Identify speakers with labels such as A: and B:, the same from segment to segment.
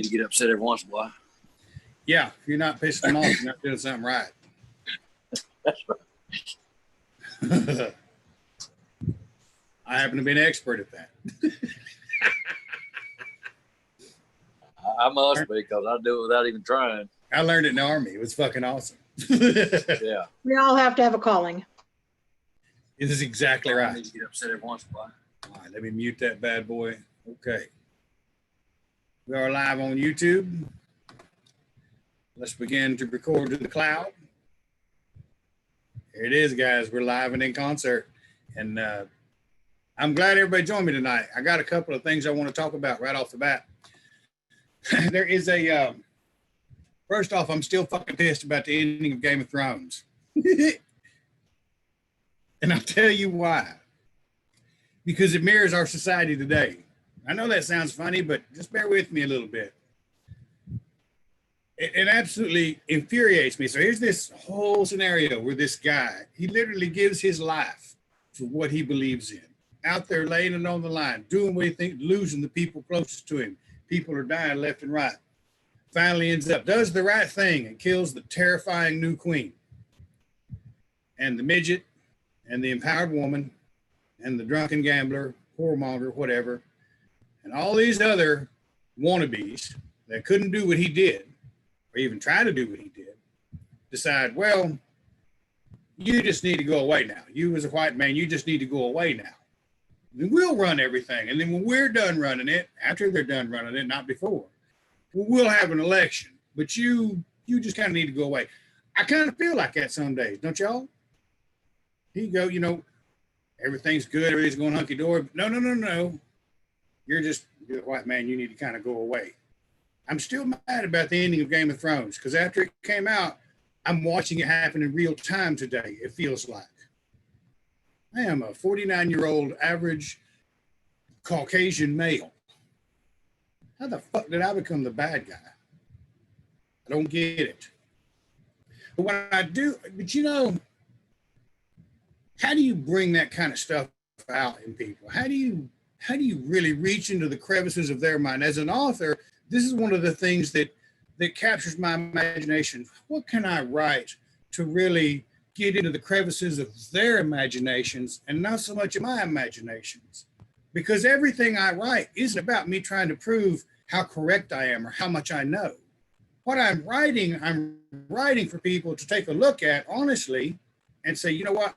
A: to get upset every once in a while.
B: Yeah, if you're not pissing them off, you're not doing something right.
A: That's right.
B: I happen to be an expert at that.
A: I must be, because I do it without even trying.
B: I learned it in the Army. It was fucking awesome.
A: Yeah.
C: We all have to have a calling.
B: This is exactly right.
A: I need to get upset every once in a while.
B: All right, let me mute that bad boy. Okay. We are live on YouTube. Let's begin to record to the cloud. Here it is, guys. We're live and in concert. And I'm glad everybody joined me tonight. I got a couple of things I want to talk about right off the bat. There is a, first off, I'm still fucking pissed about the ending of Game of Thrones. And I'll tell you why. Because it mirrors our society today. I know that sounds funny, but just bear with me a little bit. It absolutely infuriates me. So here's this whole scenario where this guy, he literally gives his life for what he believes in. Out there laying it on the line, doing what he thinks, losing the people closest to him. People are dying left and right. Finally ends up, does the right thing and kills the terrifying new queen. And the midget and the empowered woman and the drunken gambler, whoremonger, whatever, and all these other wannabes that couldn't do what he did, or even try to do what he did, decide, well, you just need to go away now. You as a white man, you just need to go away now. And we'll run everything. And then when we're done running it, after they're done running it, not before, we'll have an election. But you just kind of need to go away. I kind of feel like that some days, don't y'all? Here you go, you know, everything's good, everything's going hunky-dory. No. You're a white man, you need to kind of go away. I'm still mad about the ending of Game of Thrones because after it came out, I'm watching it happen in real time today, it feels like. I am a 49-year-old average Caucasian male. How the fuck did I become the bad guy? I don't get it. But when I do, but you know, how do you bring that kind of stuff out in people? How do you really reach into the crevices of their mind? As an author, this is one of the things that captures my imagination. What can I write to really get into the crevices of their imaginations and not so much of my imaginations? Because everything I write isn't about me trying to prove how correct I am or how much I know. What I'm writing for people to take a look at honestly and say, you know what?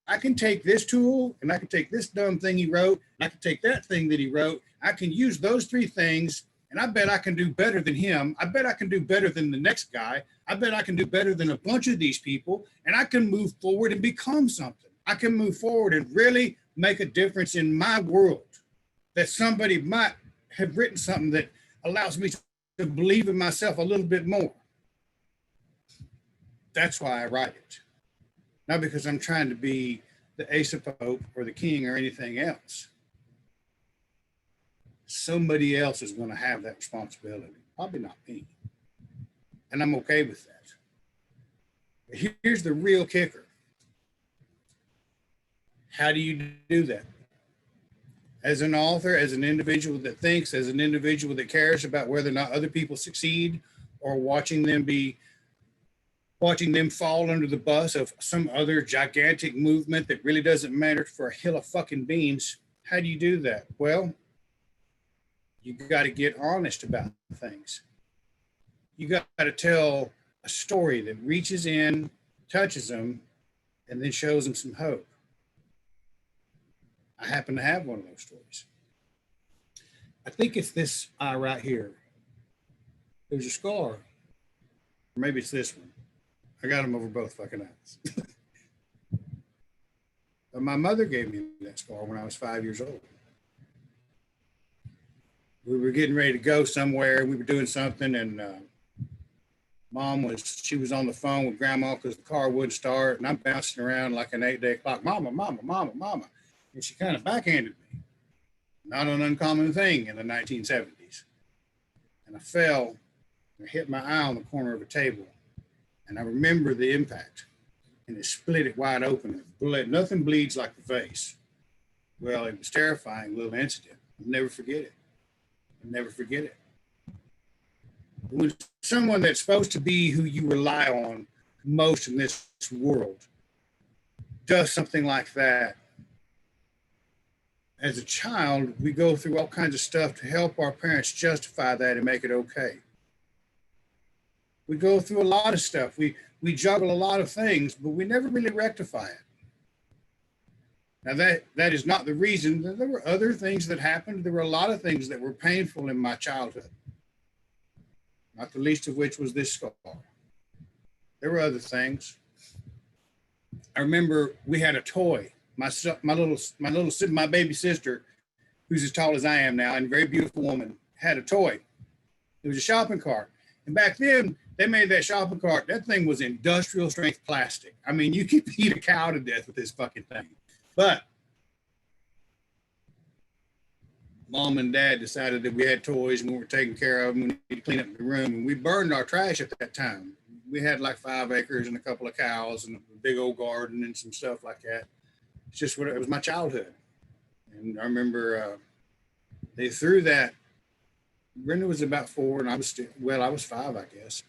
B: I can take this tool and I can take this dumb thing he wrote. I can take that thing that he wrote. I can use those three things and I bet I can do better than him. I bet I can do better than the next guy. I bet I can do better than a bunch of these people and I can move forward and become something. I can move forward and really make a difference in my world, that somebody might have written something that allows me to believe in myself a little bit more. That's why I write it. Not because I'm trying to be the ace of Pope or the king or anything else. Somebody else is going to have that responsibility. Probably not me. And I'm okay with that. But here's the real kicker. How do you do that? As an author, as an individual that thinks, as an individual that cares about whether or not other people succeed or watching them fall under the bus of some other gigantic movement that really doesn't matter for a hill of fucking beans. How do you do that? Well, you got to get honest about things. You got to tell a story that reaches in, touches them, and then shows them some hope. I happen to have one of those stories. I think it's this eye right here. There's a scar. Or maybe it's this one. I got them over both fucking eyes. But my mother gave me that scar when I was 5 years old. We were getting ready to go somewhere. We were doing something, and she was on the phone with grandma because the car wouldn't start, and I'm bouncing around like an 8-day clock. Mama. And she kind of backhanded me. Not an uncommon thing in the 1970s. And I fell and hit my eye on the corner of a table. And I remember the impact. And it split it wide open. Nothing bleeds like the face. Well, it was a terrifying little incident. I'll never forget it. When someone that's supposed to be who you rely on most in this world does something like that, as a child, we go through all kinds of stuff to help our parents justify that and make it okay. We go through a lot of stuff. We juggle a lot of things, but we never really rectify it. Now that is not the reason. There were other things that happened. There were a lot of things that were painful in my childhood, not the least of which was this scar. There were other things. I remember we had a toy. My baby sister, who's as tall as I am now and a very beautiful woman, had a toy. It was a shopping cart. And back then, they made that shopping cart. That thing was industrial strength plastic. I mean, you could eat a cow to death with this fucking thing. But Mom and Dad decided that we had toys and we were taking care of them. We needed to clean up the room. And we burned our trash at that time. We had like 5 acres and a couple of cows and a big old garden and some stuff like that. It's just what it was, my childhood. And I remember they threw that. Brenda was about 4 and I was I was 5, I guess.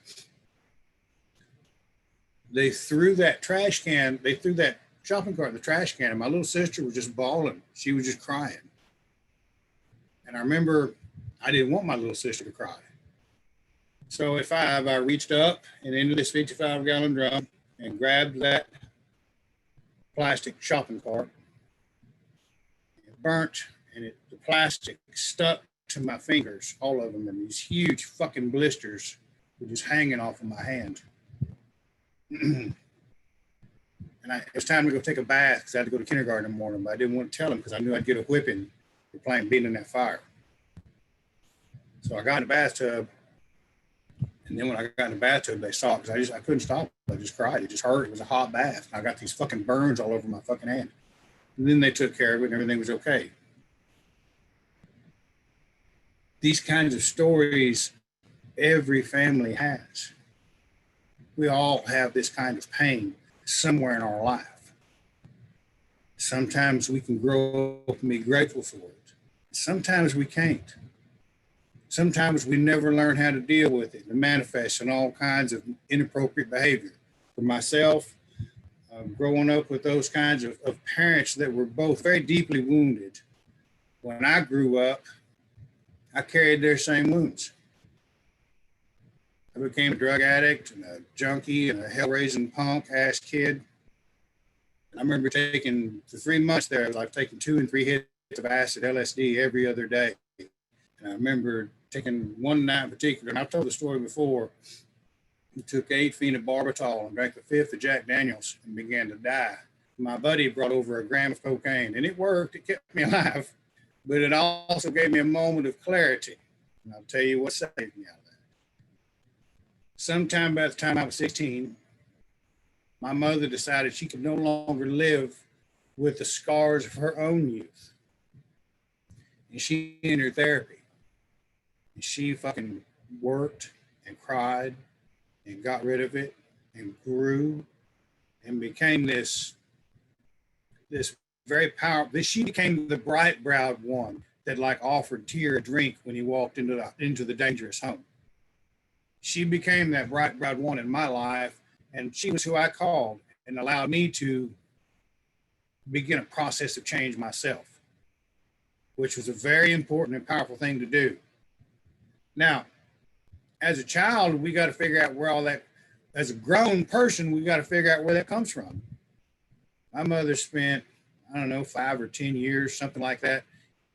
B: They threw that trash can, they threw that shopping cart in the trash can, and my little sister was just bawling. She was just crying. And I remember I didn't want my little sister to cry. So at 5, I reached up and into this 55-gallon drum and grabbed that plastic shopping cart. It burnt, and the plastic stuck to my fingers, all of them, and these huge fucking blisters were just hanging off of my hand. And it was time to go take a bath because I had to go to kindergarten in the morning, but I didn't want to tell them because I knew I'd get a whipping for being in that fire. So I got in the bathtub, and then when I got in the bathtub, they saw it because I couldn't stop. I just cried. It just hurt. It was a hot bath. I got these fucking burns all over my fucking hand. And then they took care of it, and everything was okay. These kinds of stories every family has. We all have this kind of pain somewhere in our life. Sometimes we can grow up and be grateful for it. Sometimes we can't. Sometimes we never learn how to deal with it and manifest in all kinds of inappropriate behavior. For myself, growing up with those kinds of parents that were both very deeply wounded, when I grew up, I carried their same wounds. I became a drug addict and a junkie and a hell-raising punk-ass kid. I remember taking, for 3 months there, I was like taking 2 and 3 hits of acid, LSD every other day. And I remember taking one night in particular, and I've told the story before, we took 8 phenobarbital and drank the 5th of Jack Daniels and began to die. My buddy brought over a gram of cocaine, and it worked. It kept me alive, but it also gave me a moment of clarity. And I'll tell you what saved me out of that. Sometime by the time I was 16, my mother decided she could no longer live with the scars of her own youth. And she entered therapy. And she fucking worked and cried and got rid of it and grew and became this very powerful. She became the bright-browed one that like offered Tyr a drink when he walked into the dangerous home. She became that bright-browed one in my life, and she was who I called and allowed me to begin a process of change myself, which was a very important and powerful thing to do. Now, as a child, we got to figure out where all that, as a grown person, we got to figure out where that comes from. My mother spent, 5 or 10 years, something like that,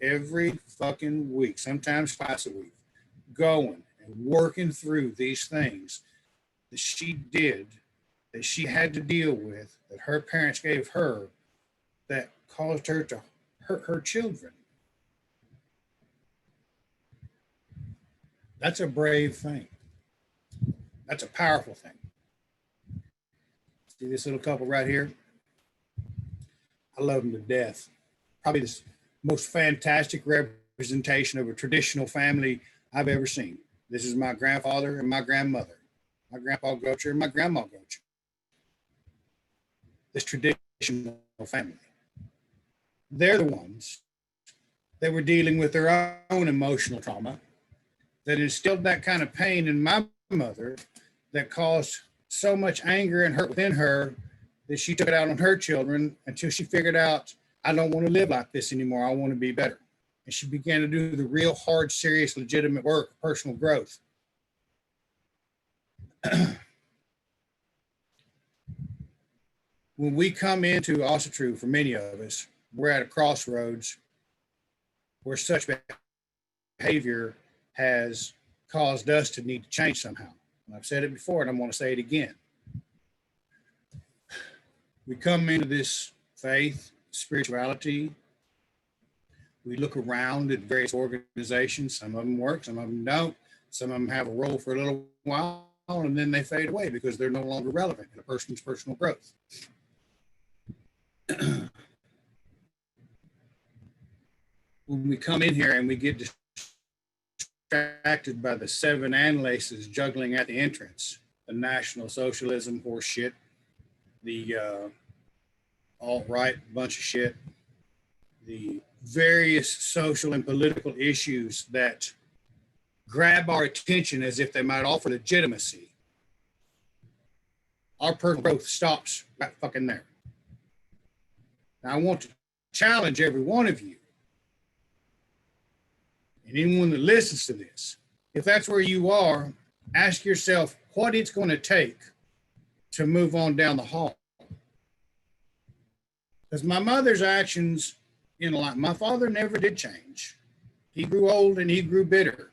B: every fucking week, sometimes twice a week, going and working through these things that she did, that she had to deal with, that her parents gave her, that caused her to hurt her children. That's a brave thing. That's a powerful thing. See this little couple right here? I love them to death. Probably the most fantastic representation of a traditional family I've ever seen. This is my grandfather and my grandmother, my grandpa Gocher and my grandma Gocher. This traditional family. They're the ones that were dealing with their own emotional trauma. that instilled that kind of pain in my mother that caused so much anger and hurt within her that she took it out on her children until she figured out, I don't want to live like this anymore. I want to be better. And she began to do the real hard, serious, legitimate work of personal growth. When we come into, also true for many of us, we're at a crossroads where such behavior has caused us to need to change somehow. And I've said it before, and I'm going to say it again. We come into this faith, spirituality. We look around at various organizations. Some of them work, some of them don't. Some of them have a role for a little while, and then they fade away because they're no longer relevant in a person's personal growth. When we come in here and we get distracted by the seven Anlaces juggling at the entrance, the National Socialism horse shit, the alt-right bunch of shit, the various social and political issues that grab our attention as if they might offer legitimacy, our personal growth stops right fucking there. Now, I want to challenge every one of you and anyone that listens to this, if that's where you are, ask yourself what it's going to take to move on down the hall. Because my mother's actions in life, my father never did change. He grew old and he grew bitter.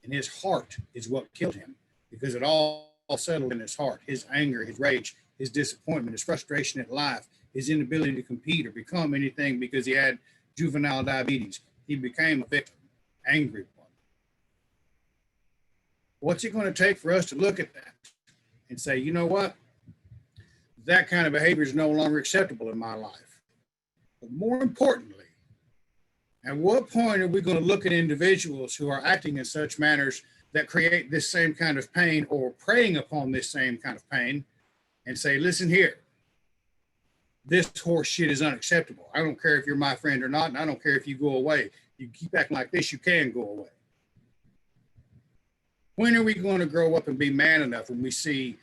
B: And his heart is what killed him, because it all settled in his heart. His anger, his rage, his disappointment, his frustration at life, his inability to compete or become anything because he had juvenile diabetes. He became a victim, angry one. What's it going to take for us to look at that and say, you know what? That kind of behavior is no longer acceptable in my life. But more importantly, at what point are we going to look at individuals who are acting in such manners that create this same kind of pain or preying upon this same kind of pain and say, listen here, this horse shit is unacceptable. I don't care if you're my friend or not, and I don't care if you go away. You keep acting like this, you can go away. When are we going to grow up and be man enough when we see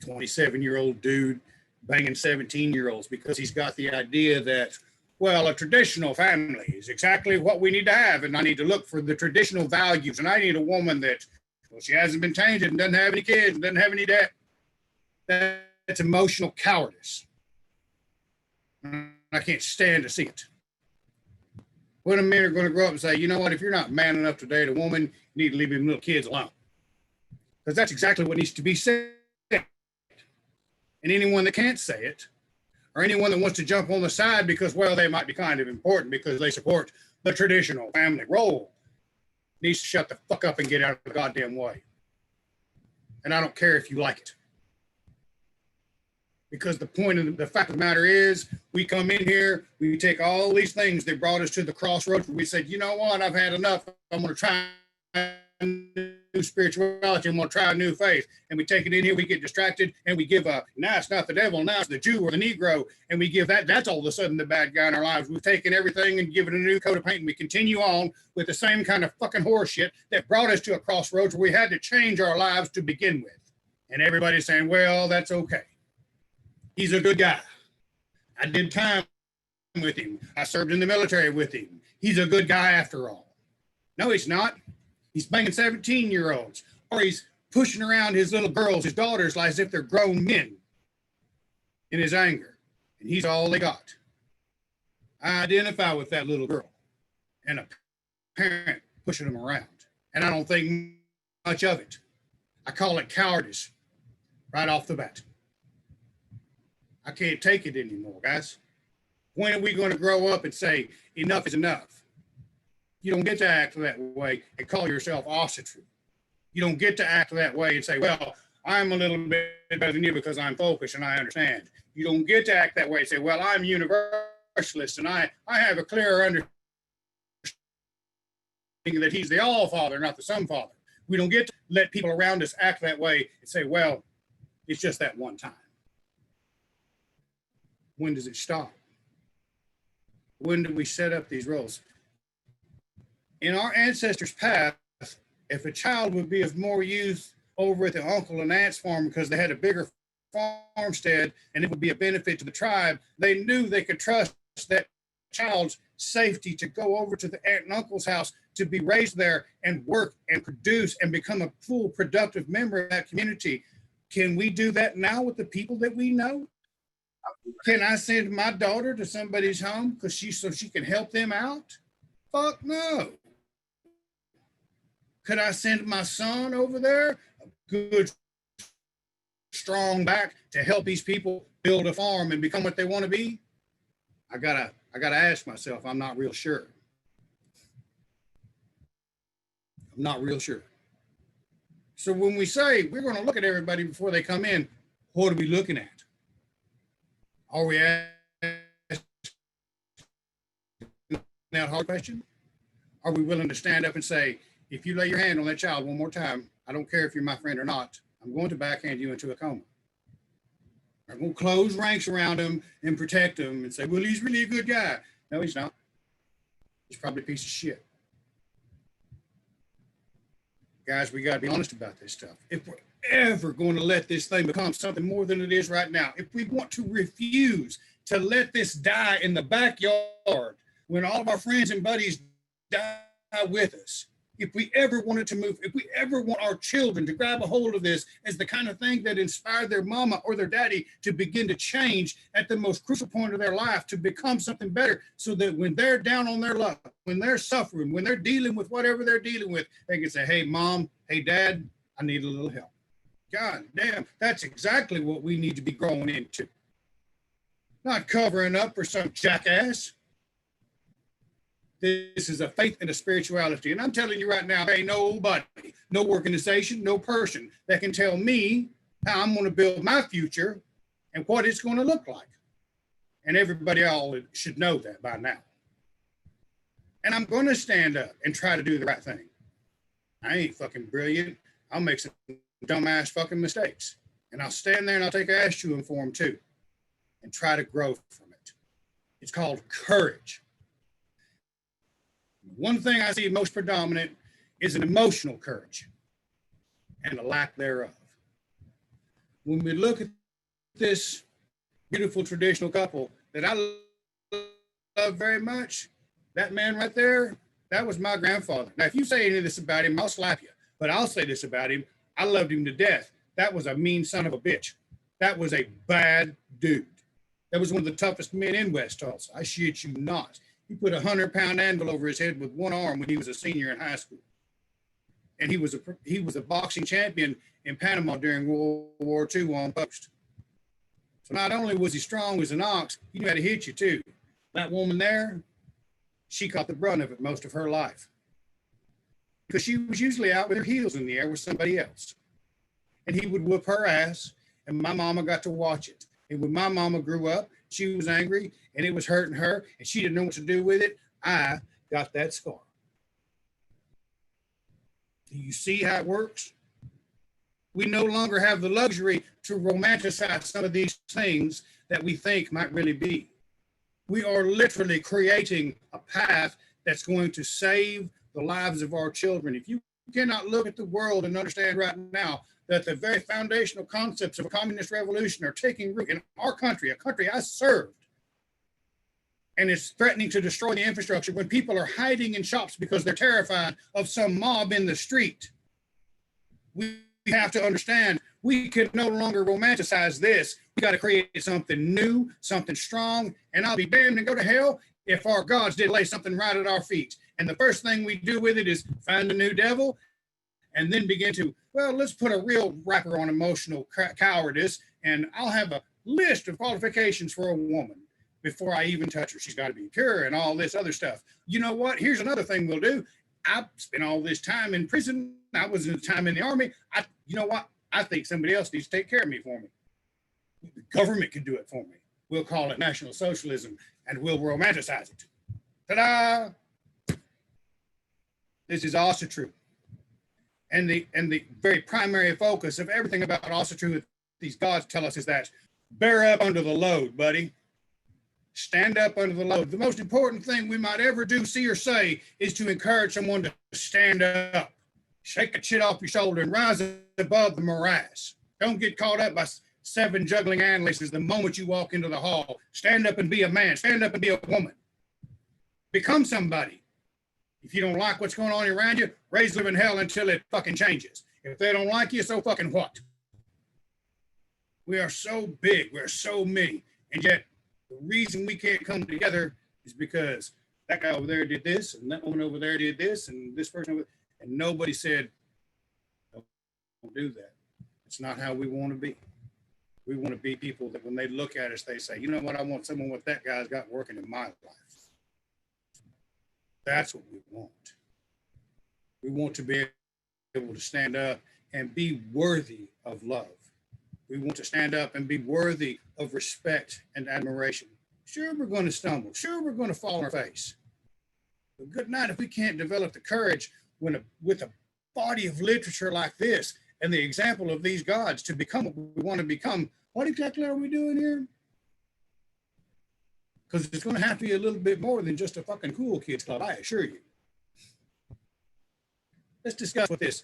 B: 27-year-old dude banging 17-year-olds because he's got the idea that, well, a traditional family is exactly what we need to have, and I need to look for the traditional values, and I need a woman that, well, she hasn't been tainted and doesn't have any kids and doesn't have any debt. That's emotional cowardice. I can't stand to see it. When men are going to grow up and say, you know what, if you're not man enough to date a woman, you need to leave them little kids alone. Because that's exactly what needs to be said. And anyone that can't say it, or anyone that wants to jump on the side because, well, they might be kind of important because they support the traditional family role, needs to shut the fuck up and get out of the goddamn way. And I don't care if you like it. Because the point of the fact of the matter is, we come in here, we take all these things that brought us to the crossroads where we said, you know what, I've had enough. I'm going to try a new spirituality. I'm going to try a new faith. And we take it in here, we get distracted, and we give a, now it's not the devil, now it's the Jew or the Negro. And we give that, that's all of a sudden the bad guy in our lives. We've taken everything and given it a new coat of paint, and we continue on with the same kind of fucking horse shit that brought us to a crossroads where we had to change our lives to begin with. And everybody's saying, well, that's okay. He's a good guy. I did time with him. I served in the military with him. He's a good guy after all. No, he's not. He's banging 17-year-olds, or he's pushing around his little girls, his daughters, as if they're grown men in his anger. And he's all they got. I identify with that little girl and a parent pushing them around. And I don't think much of it. I call it cowardice right off the bat. I can't take it anymore, guys. When are we going to grow up and say, enough is enough? You don't get to act that way and call yourself ostrich. You don't get to act that way and say, well, I'm a little bit better than you because I'm focused and I understand. You don't get to act that way and say, well, I'm universalist and I have a clearer understanding that he's the all-father, not the some-father. We don't get to let people around us act that way and say, well, it's just that one time. When does it stop? When do we set up these roles? In our ancestors' path, if a child would be of more use over at the uncle and aunt's farm because they had a bigger farmstead and it would be a benefit to the tribe, they knew they could trust that child's safety to go over to the aunt and uncle's house to be raised there and work and produce and become a full productive member of that community. Can we do that now with the people that we know? Can I send my daughter to somebody's home because so she can help them out? Fuck no. Could I send my son over there, a good, strong back to help these people build a farm and become what they want to be? I gotta ask myself. I'm not real sure. I'm not real sure. So when we say we're going to look at everybody before they come in, what are we looking at? Are we asking that hard question? Are we willing to stand up and say, if you lay your hand on that child one more time, I don't care if you're my friend or not, I'm going to backhand you into a coma. I'm going to close ranks around him and protect him and say, well, he's really a good guy. No, he's not. He's probably a piece of shit. Guys, we got to be honest about this stuff. If we're ever going to let this thing become something more than it is right now, if we want to refuse to let this die in the backyard when all of our friends and buddies die with us, if we ever wanted to move, if we ever want our children to grab a hold of this as the kind of thing that inspired their mama or their daddy to begin to change at the most crucial point of their life, to become something better, so that when they're down on their luck, when they're suffering, when they're dealing with whatever they're dealing with, they can say, hey, mom, hey, dad, I need a little help. God damn, that's exactly what we need to be growing into. Not covering up for some jackass. This is a faith and a spirituality. And I'm telling you right now, there ain't nobody, no organization, no person that can tell me how I'm going to build my future and what it's going to look like. And everybody all should know that by now. And I'm going to stand up and try to do the right thing. I ain't fucking brilliant. I'll make some dumbass fucking mistakes. And I'll stand there and I'll take an ass chewing for them too. And try to grow from it. It's called courage. One thing I see most predominant is an emotional courage and a lack thereof. When we look at this beautiful traditional couple that I love very much, that man right there, that was my grandfather. Now, if you say any of this about him, I'll slap you. But I'll say this about him. I loved him to death. That was a mean son of a bitch. That was a bad dude. That was one of the toughest men in West Tulsa. I shit you not. He put a 100-pound anvil over his head with one arm when he was a senior in high school. And he was a boxing champion in Panama during World War II on post. So not only was he strong as an ox, he knew how to hit you too. That woman there, she caught the brunt of it most of her life. Because she was usually out with her heels in the air with somebody else. And he would whoop her ass, and my mama got to watch it. And when my mama grew up, she was angry, and it was hurting her, and she didn't know what to do with it. I got that scar. Do you see how it works? We no longer have the luxury to romanticize some of these things that we think might really be. We are literally creating a path that's going to save the lives of our children. If you cannot look at the world and understand right now that the very foundational concepts of a communist revolution are taking root in our country, a country I served, and it's threatening to destroy the infrastructure when people are hiding in shops because they're terrified of some mob in the street. We have to understand we can no longer romanticize this. We got to create something new, something strong, and I'll be damned and go to hell if our gods did lay something right at our feet. And the first thing we do with it is find a new devil and then begin to, well, let's put a real wrapper on emotional cowardice, and I'll have a list of qualifications for a woman before I even touch her. She's got to be pure and all this other stuff. You know what? Here's another thing we'll do. I spent all this time in prison. I was in time in the army. You know what? I think somebody else needs to take care of me for me. The government can do it for me. We'll call it National Socialism, and we'll romanticize it. Ta-da! This is also true. And the very primary focus of everything about also true that these gods tell us is that bear up under the load, buddy. Stand up under the load. The most important thing we might ever do, see, or say is to encourage someone to stand up. Shake the shit off your shoulder and rise above the morass. Don't get caught up by 7 juggling analysts the moment you walk into the hall. Stand up and be a man. Stand up and be a woman. Become somebody. If you don't like what's going on around you, raise live in hell until it fucking changes. If they don't like you, so fucking what? We are so big. We're so many. And yet, the reason we can't come together is because that guy over there did this, and that woman over there did this, and this person over there. And nobody said, don't do that. It's not how we want to be. We want to be people that when they look at us, they say, you know what, I want someone what that guy's got working in my life. That's what we want. We want to be able to stand up and be worthy of love. We want to stand up and be worthy of respect and admiration. Sure, we're going to stumble. Sure, we're going to fall on our face. But good night if we can't develop the courage with a body of literature like this and the example of these gods to become what we want to become. What exactly are we doing here? Because it's going to have to be a little bit more than just a fucking cool kids club, I assure you. Let's discuss what this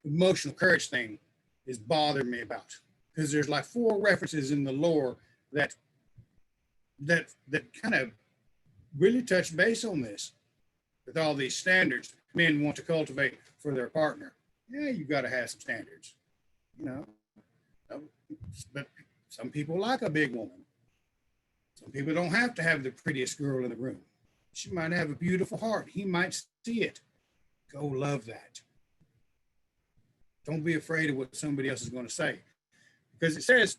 B: emotional courage thing is bothering me about. Because there's like 4 references in the lore that kind of really touch base on this. With all these standards men want to cultivate for their partner. Yeah, you got to have some standards, you know. But some people like a big woman. Some people don't have to have the prettiest girl in the room. She might have a beautiful heart. He might see it. Go love that. Don't be afraid of what somebody else is going to say. Because it says,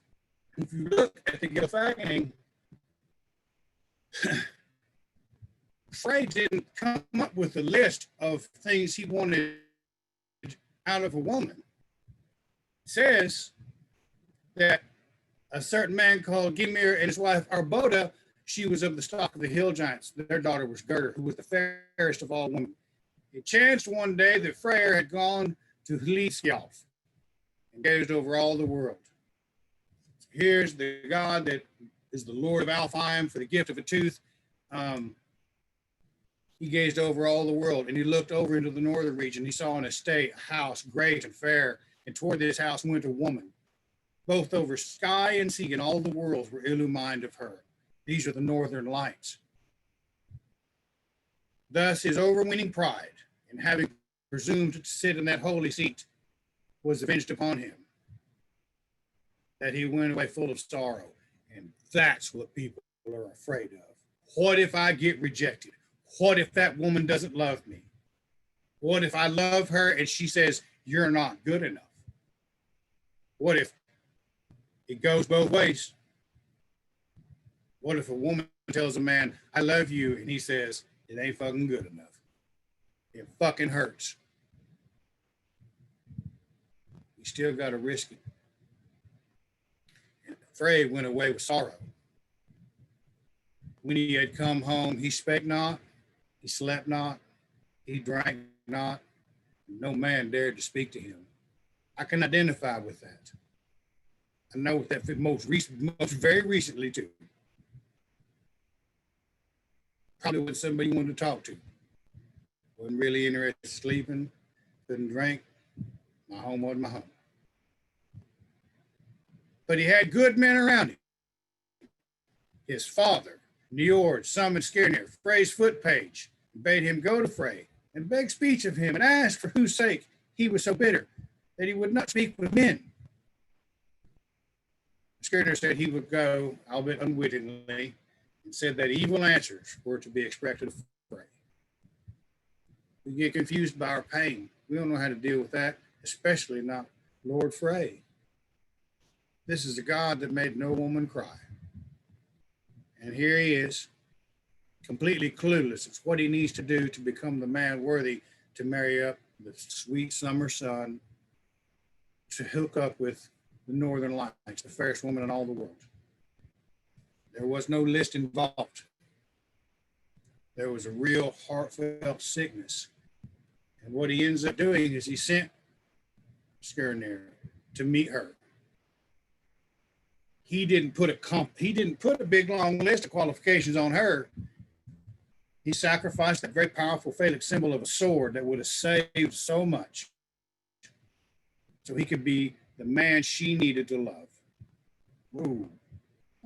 B: if you look at the Gylfaginning, Frey didn't come up with a list of things he wanted out of a woman. It says that a certain man called Gymir and his wife Arboda, she was of the stock of the hill giants. Their daughter was Gerda, who was the fairest of all women. It chanced one day that Freyr had gone to Hlithskjalf and gazed over all the world. So here's the god that is the Lord of Alfheim for the gift of a tooth. He gazed over all the world, and he looked over into the northern region. He saw an estate, a house, great and fair, and toward this house went a woman. Both over sky and sea and all the worlds were illumined of her. These are the northern lights. Thus his overweening pride in having presumed to sit in that holy seat was avenged upon him, that he went away full of sorrow. And that's what people are afraid of. What if I get rejected? What if that woman doesn't love me? What if I love her and she says, you're not good enough? What if it goes both ways? What if a woman tells a man, I love you, and he says, it ain't fucking good enough? It fucking hurts. You still got to risk it. And Frey went away with sorrow. When he had come home, he spake not, he slept not, he drank not. No man dared to speak to him. I can identify with that. I know that most very recently too. Probably with somebody you wanted to talk to. Wasn't really interested in sleeping, couldn't drink. My home wasn't my home. But he had good men around him. His father, Njord, summoned Skirnir, Frey's foot page, and bade him go to Frey and beg speech of him and ask for whose sake he was so bitter that he would not speak with men. Skirnir said he would go, albeit unwittingly, and said that evil answers were to be expected of Frey. We get confused by our pain. We don't know how to deal with that, especially not Lord Frey. This is a God that made no woman cry. And here he is, completely clueless. It's what he needs to do to become the man worthy to marry up the sweet summer sun, to hook up with the northern lights, the fairest woman in all the world. There was no list involved. There was a real heartfelt sickness. And what he ends up doing is he sent Skirnir to meet her. He didn't put a big long list of qualifications on her. He sacrificed that very powerful phallic symbol of a sword that would have saved so much. so he could be the man she needed to love. Ooh,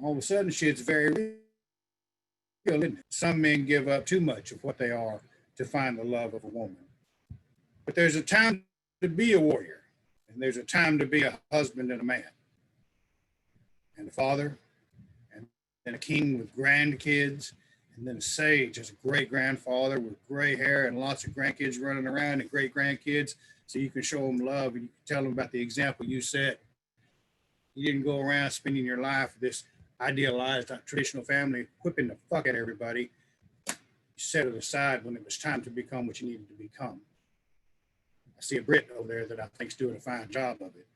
B: all of a sudden shit's very real, isn't it? Some men give up too much of what they are to find the love of a woman. But there's a time to be a warrior, and there's a time to be a husband and a man, and a father, and then a king with grandkids, and then a sage as a great grandfather with gray hair and lots of grandkids running around and great grandkids, so you can show them love and you can tell them about the example you set. You didn't go around spending your life with this idealized traditional family whipping the fuck at everybody. You set it aside when it was time to become what you needed to become. I see a Brit over there that I think's doing a fine job of it.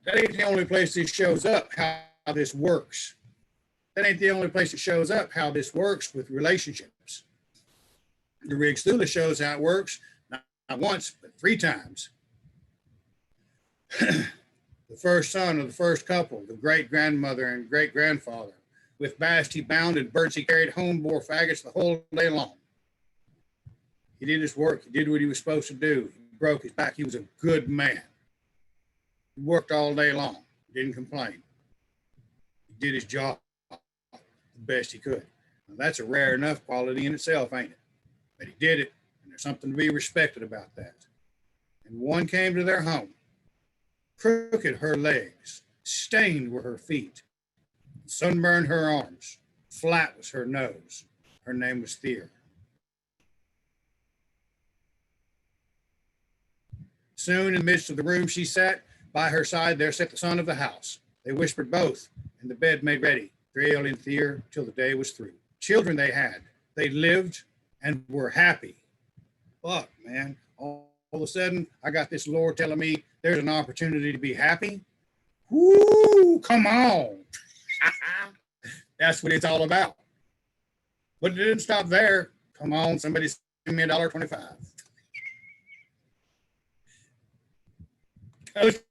B: That ain't the only place this shows up, how this works. That ain't the only place it shows up, how this works with relationships. The Rig Stula shows how it works, not once, but 3 times. The first son of the first couple, the great-grandmother and great-grandfather. With bast he bound and birds he carried home, bore faggots the whole day long. He did his work. He did what he was supposed to do. He broke his back. He was a good man. He worked all day long. Didn't complain. He did his job the best he could. Now, that's a rare enough quality in itself, ain't it? But he did it, and there's something to be respected about that. And one came to their home. Crooked her legs, stained were her feet, sunburned her arms, flat was her nose. Her name was Thea. Soon in the midst of the room she sat, by her side there sat the son of the house. They whispered both, and the bed made ready, Thriel and Thea, till the day was through. Children they had, they lived and were happy. Fuck, man. All of a sudden, I got this Lord telling me there's an opportunity to be happy. Woo, come on. That's what it's all about. But it didn't stop there. Come on, somebody send me $1.25. Goes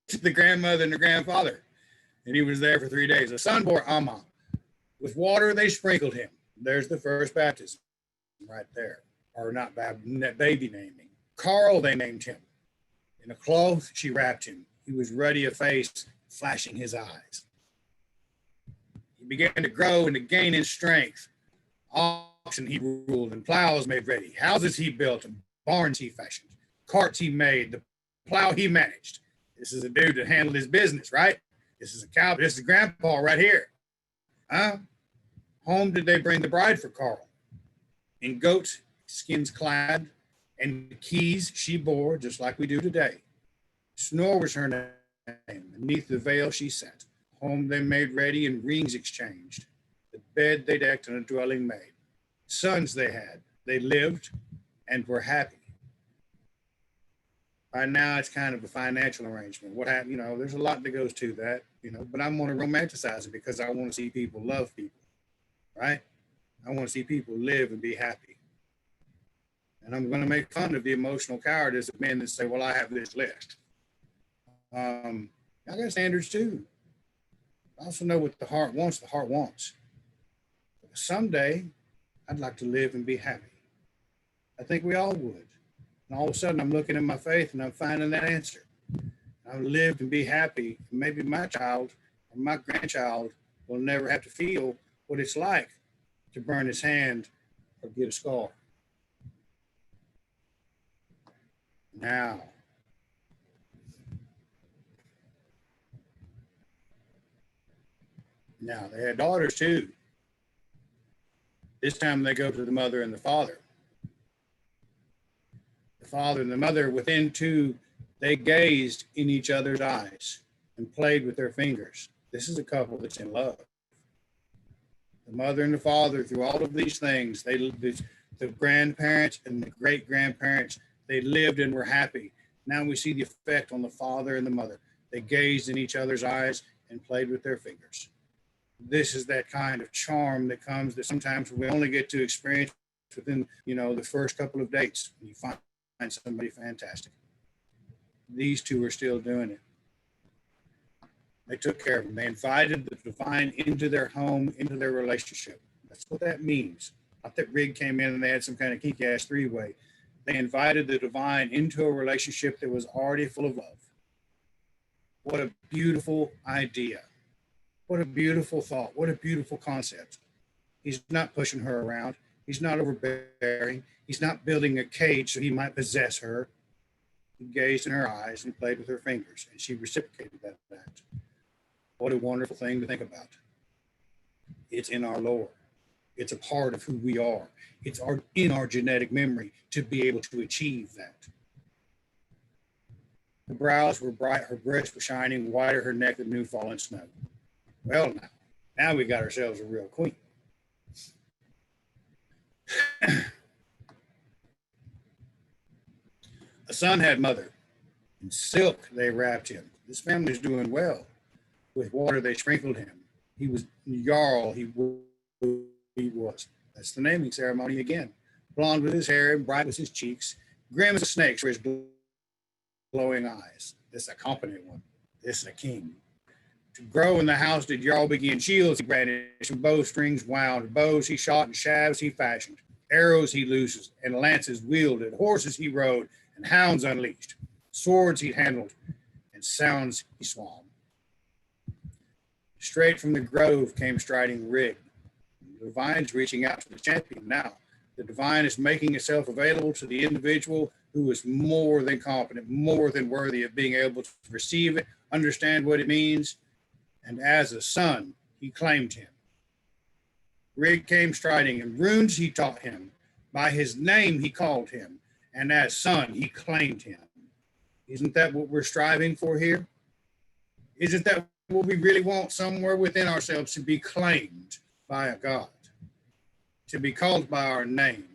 B: to the grandmother and the grandfather, and he was there for 3 days. The son bore Amma. With water they sprinkled him. There's the first baptism right there. Or not baby naming. Carl they named him. In a cloth she wrapped him. He was ruddy of face, flashing his eyes. He began to grow and to gain in strength. Oxen he ruled and plows made ready. Houses he built and barns he fashioned. Carts he made, the plow he managed. This is a dude that handled his business, right? This is a cow. This is grandpa right here. Huh? Home did they bring the bride for Carl. In goat skins clad, and the keys she bore, just like we do today. Snore was her name. Beneath the veil she sat. Home they made ready and rings exchanged. The bed they decked and a dwelling made. Sons they had. They lived and were happy. By now, it's kind of a financial arrangement. What happened, there's a lot that goes to that, but I'm going to romanticize it because I want to see people love people, right? I want to see people live and be happy. And I'm going to make fun of the emotional cowardice of men that say, well, I have this list. I got standards too. I also know what the heart wants. Someday, I'd like to live and be happy. I think we all would. And all of a sudden, I'm looking at my faith and I'm finding that answer. I'll live and be happy. Maybe my child or my grandchild will never have to feel what it's like to burn his hand or get a scar. Now, they had daughters too. This time they go to the mother and the father. The father and the mother, within two, they gazed in each other's eyes and played with their fingers. This is a couple that's in love. The mother and the father, through all of these things, the grandparents and the great-grandparents, they lived and were happy. Now we see the effect on the father and the mother. They gazed in each other's eyes and played with their fingers. This is that kind of charm that comes that sometimes we only get to experience within, the first couple of dates. You find somebody fantastic. These two are still doing it. They took care of them. They invited the divine into their home, into their relationship. That's what that means. Not that Rig came in and they had some kind of kinky-ass three-way. They invited the divine into a relationship that was already full of love. What a beautiful idea. What a beautiful thought. What a beautiful concept. He's not pushing her around. He's not overbearing. He's not building a cage so he might possess her. He gazed in her eyes and played with her fingers, and she reciprocated that act. What a wonderful thing to think about. It's in our lore. It's a part of who we are. It's in our genetic memory to be able to achieve that. Her brows were bright, her breasts were shining, whiter her neck than new fallen snow. Well, now we got ourselves a real queen. A son had mother. In silk they wrapped him. This family's doing well. With water they sprinkled him. He was Jarl, he was. That's the naming ceremony again. Blonde with his hair and bright with his cheeks. Grim as a snake for his glowing eyes. This is a competent one. This is a king. To grow in the house did Jarl begin. Shields he brandished and bowstrings wound. Bows he shot and shafts he fashioned. Arrows he loosed and lances wielded. Horses he rode and hounds unleashed. Swords he handled and sounds he swung. Straight from the grove came striding Rig. The divine's reaching out to the champion now. The divine is making itself available to the individual who is more than competent, more than worthy of being able to receive it, understand what it means, and as a son, he claimed him. Rig came striding, and runes he taught him. By his name he called him, and as son he claimed him. Isn't that what we're striving for here? Isn't that what we really want somewhere within ourselves, to be claimed by a God, to be called by our name,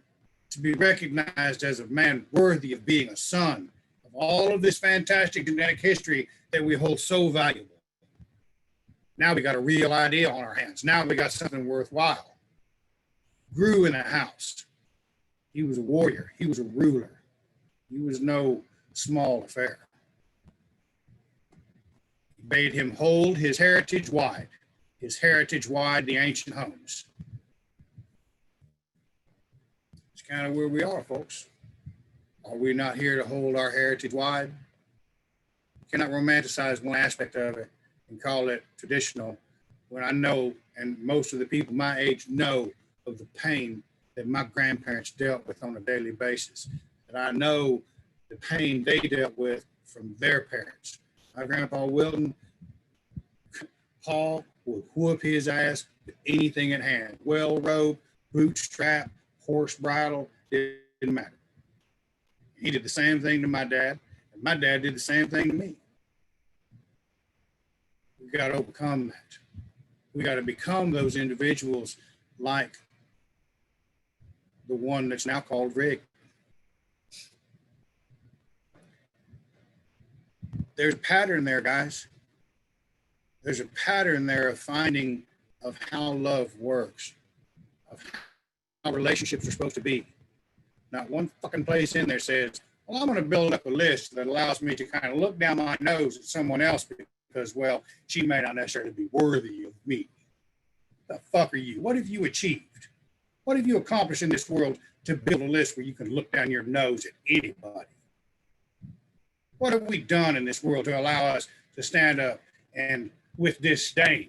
B: to be recognized as a man worthy of being a son of all of this fantastic genetic history that we hold so valuable? Now we got a real idea on our hands. Now we got something worthwhile. Grew in the house. He was a warrior. He was a ruler. He was no small affair. He bade him hold his heritage wide the ancient homes. It's kind of where we are, folks. Are we not here to hold our heritage wide? We cannot romanticize one aspect of it and call it traditional when I know, and most of the people my age know, of the pain that my grandparents dealt with on a daily basis. And I know the pain they dealt with from their parents. My grandpa Wilton, Paul would whoop his ass with anything at hand. Well robe, bootstrap, horse bridle, it didn't matter. He did the same thing to my dad, and my dad did the same thing to me. We got to overcome that. We got to become those individuals like the one that's now called Rig. There's a pattern there, guys. There's a pattern there of finding of how love works, of how relationships are supposed to be. Not one fucking place in there says, well, I'm going to build up a list that allows me to kind of look down my nose at someone else because, well, she may not necessarily be worthy of me. The fuck are you? What have you achieved? What have you accomplished in this world to build a list where you can look down your nose at anybody? What have we done in this world to allow us to stand up and, with disdain,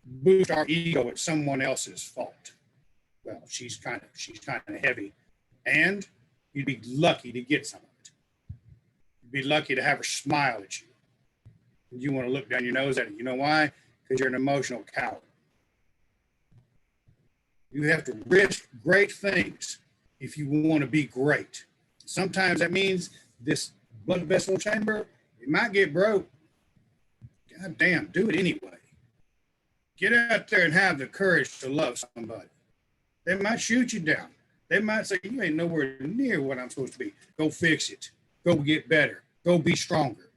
B: boost our ego at someone else's fault? Well, she's kind of heavy, and you'd be lucky to get some of it. You'd be lucky to have her smile at you. And you want to look down your nose at it. You know why? Because you're an emotional coward. You have to risk great things if you want to be great. Sometimes that means this blood vessel chamber, it might get broke. God damn, do it anyway. Get out there and have the courage to love somebody. They might shoot you down. They might say, you ain't nowhere near what I'm supposed to be. Go fix it. Go get better. Go be stronger.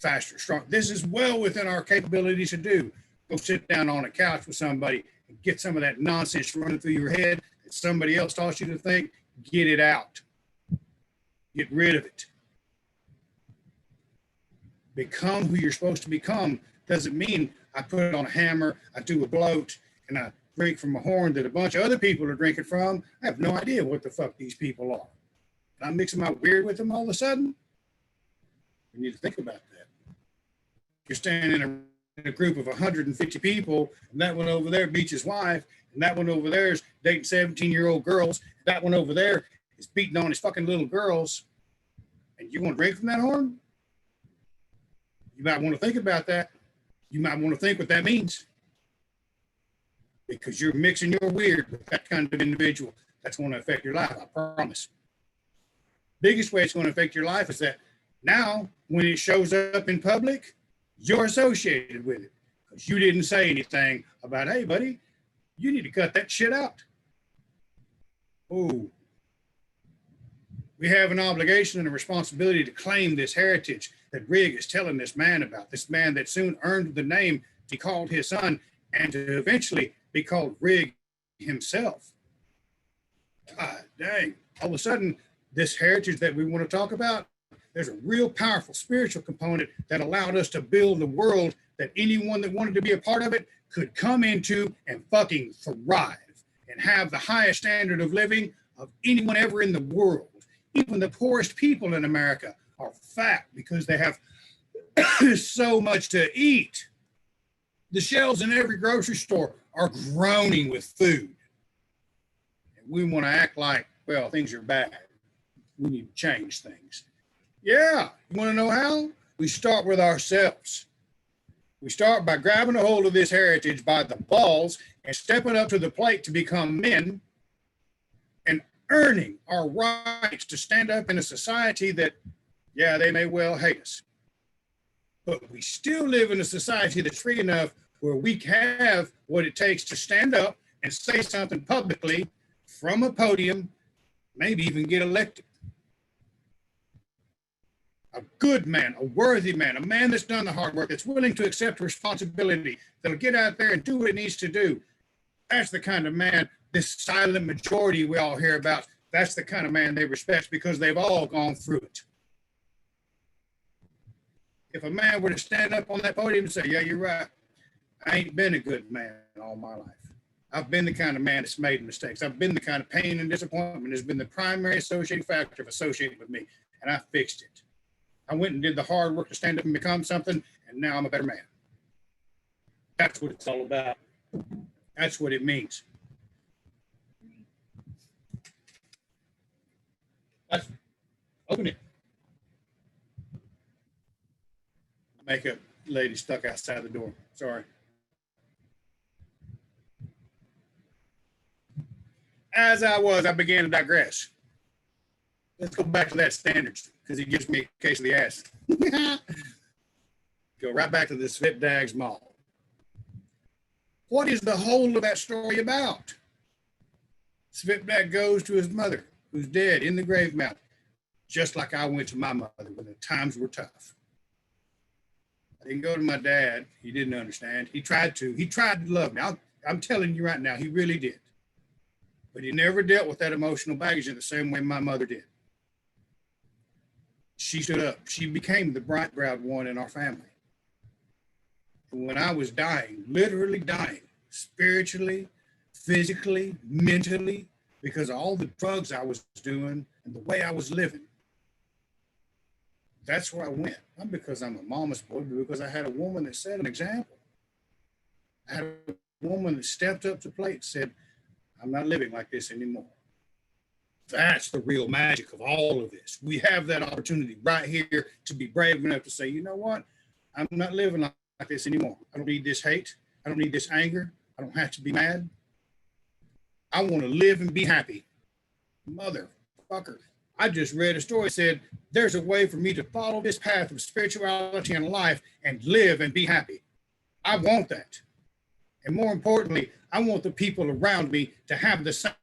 B: Faster, stronger. This is well within our capabilities to do. Go sit down on a couch with somebody and get some of that nonsense running through your head that somebody else taught you to think. Get it out. Get rid of it. Become who you're supposed to become. Doesn't mean I put it on a hammer, I do a bloat, and I drink from a horn that a bunch of other people are drinking from. I have no idea what the fuck these people are. I'm mixing my weird with them all of a sudden. We need to think about that. You're standing in a group of 150 people, and that one over there beats his wife, and that one over there is dating 17-year-old girls. That one over there is beating on his fucking little girls. And you want to drink from that horn? You might want to think about that. You might want to think what that means. Because you're mixing your weird with that kind of individual. That's going to affect your life, I promise. Biggest way it's going to affect your life is that now, when it shows up in public, you're associated with it. Because you didn't say anything about, hey, buddy, you need to cut that shit out. Oh. We have an obligation and a responsibility to claim this heritage that Rigg is telling this man about, this man that soon earned the name he called his son and to eventually be called Rigg himself. God dang. All of a sudden, this heritage that we want to talk about, there's a real powerful spiritual component that allowed us to build a world that anyone that wanted to be a part of it could come into and fucking thrive and have the highest standard of living of anyone ever in the world. Even the poorest people in America are fat because they have so much to eat. The shelves in every grocery store are groaning with food. And we want to act like, well, things are bad. We need to change things. Yeah, you want to know how? We start with ourselves. We start by grabbing a hold of this heritage by the balls and stepping up to the plate to become men and earning our rights to stand up in a society that, yeah, they may well hate us. But we still live in a society that's free enough where we have what it takes to stand up and say something publicly from a podium, maybe even get elected. A good man, a worthy man, a man that's done the hard work, that's willing to accept responsibility, that'll get out there and do what it needs to do. That's the kind of man, this silent majority we all hear about, that's the kind of man they respect because they've all gone through it. If a man were to stand up on that podium and say, yeah, you're right, I ain't been a good man all my life. I've been the kind of man that's made mistakes. I've been the kind of pain and disappointment has been the primary associating factor of associating with me, and I fixed it. I went and did the hard work to stand up and become something, and now I'm a better man. That's what it's all about. That's what it means. Let's open it. Makeup lady stuck outside the door. Sorry. As I began to digress. Let's go back to that standards because he gives me a case of the ass. Go right back to the Svipdags Mall. What is the whole of that story about? Svipdag goes to his mother, who's dead in the grave mound, just like I went to my mother when the times were tough. I didn't go to my dad. He didn't understand. He tried to. He tried to love me. I'm telling you right now, he really did. But he never dealt with that emotional baggage in the same way my mother did. She stood up. She became the bright-browed one in our family. When I was dying, literally dying, spiritually, physically, mentally, because of all the drugs I was doing and the way I was living, that's where I went. Not because I'm a mama's boy, but because I had a woman that set an example. I had a woman that stepped up to the plate and said, I'm not living like this anymore. That's the real magic of all of this. We have that opportunity right here to be brave enough to say, you know what? I'm not living like this anymore. I don't need this hate. I don't need this anger. I don't have to be mad. I want to live and be happy. Motherfucker. I just read a story that said, there's a way for me to follow this path of spirituality and life and live and be happy. I want that. And more importantly, I want the people around me to have the same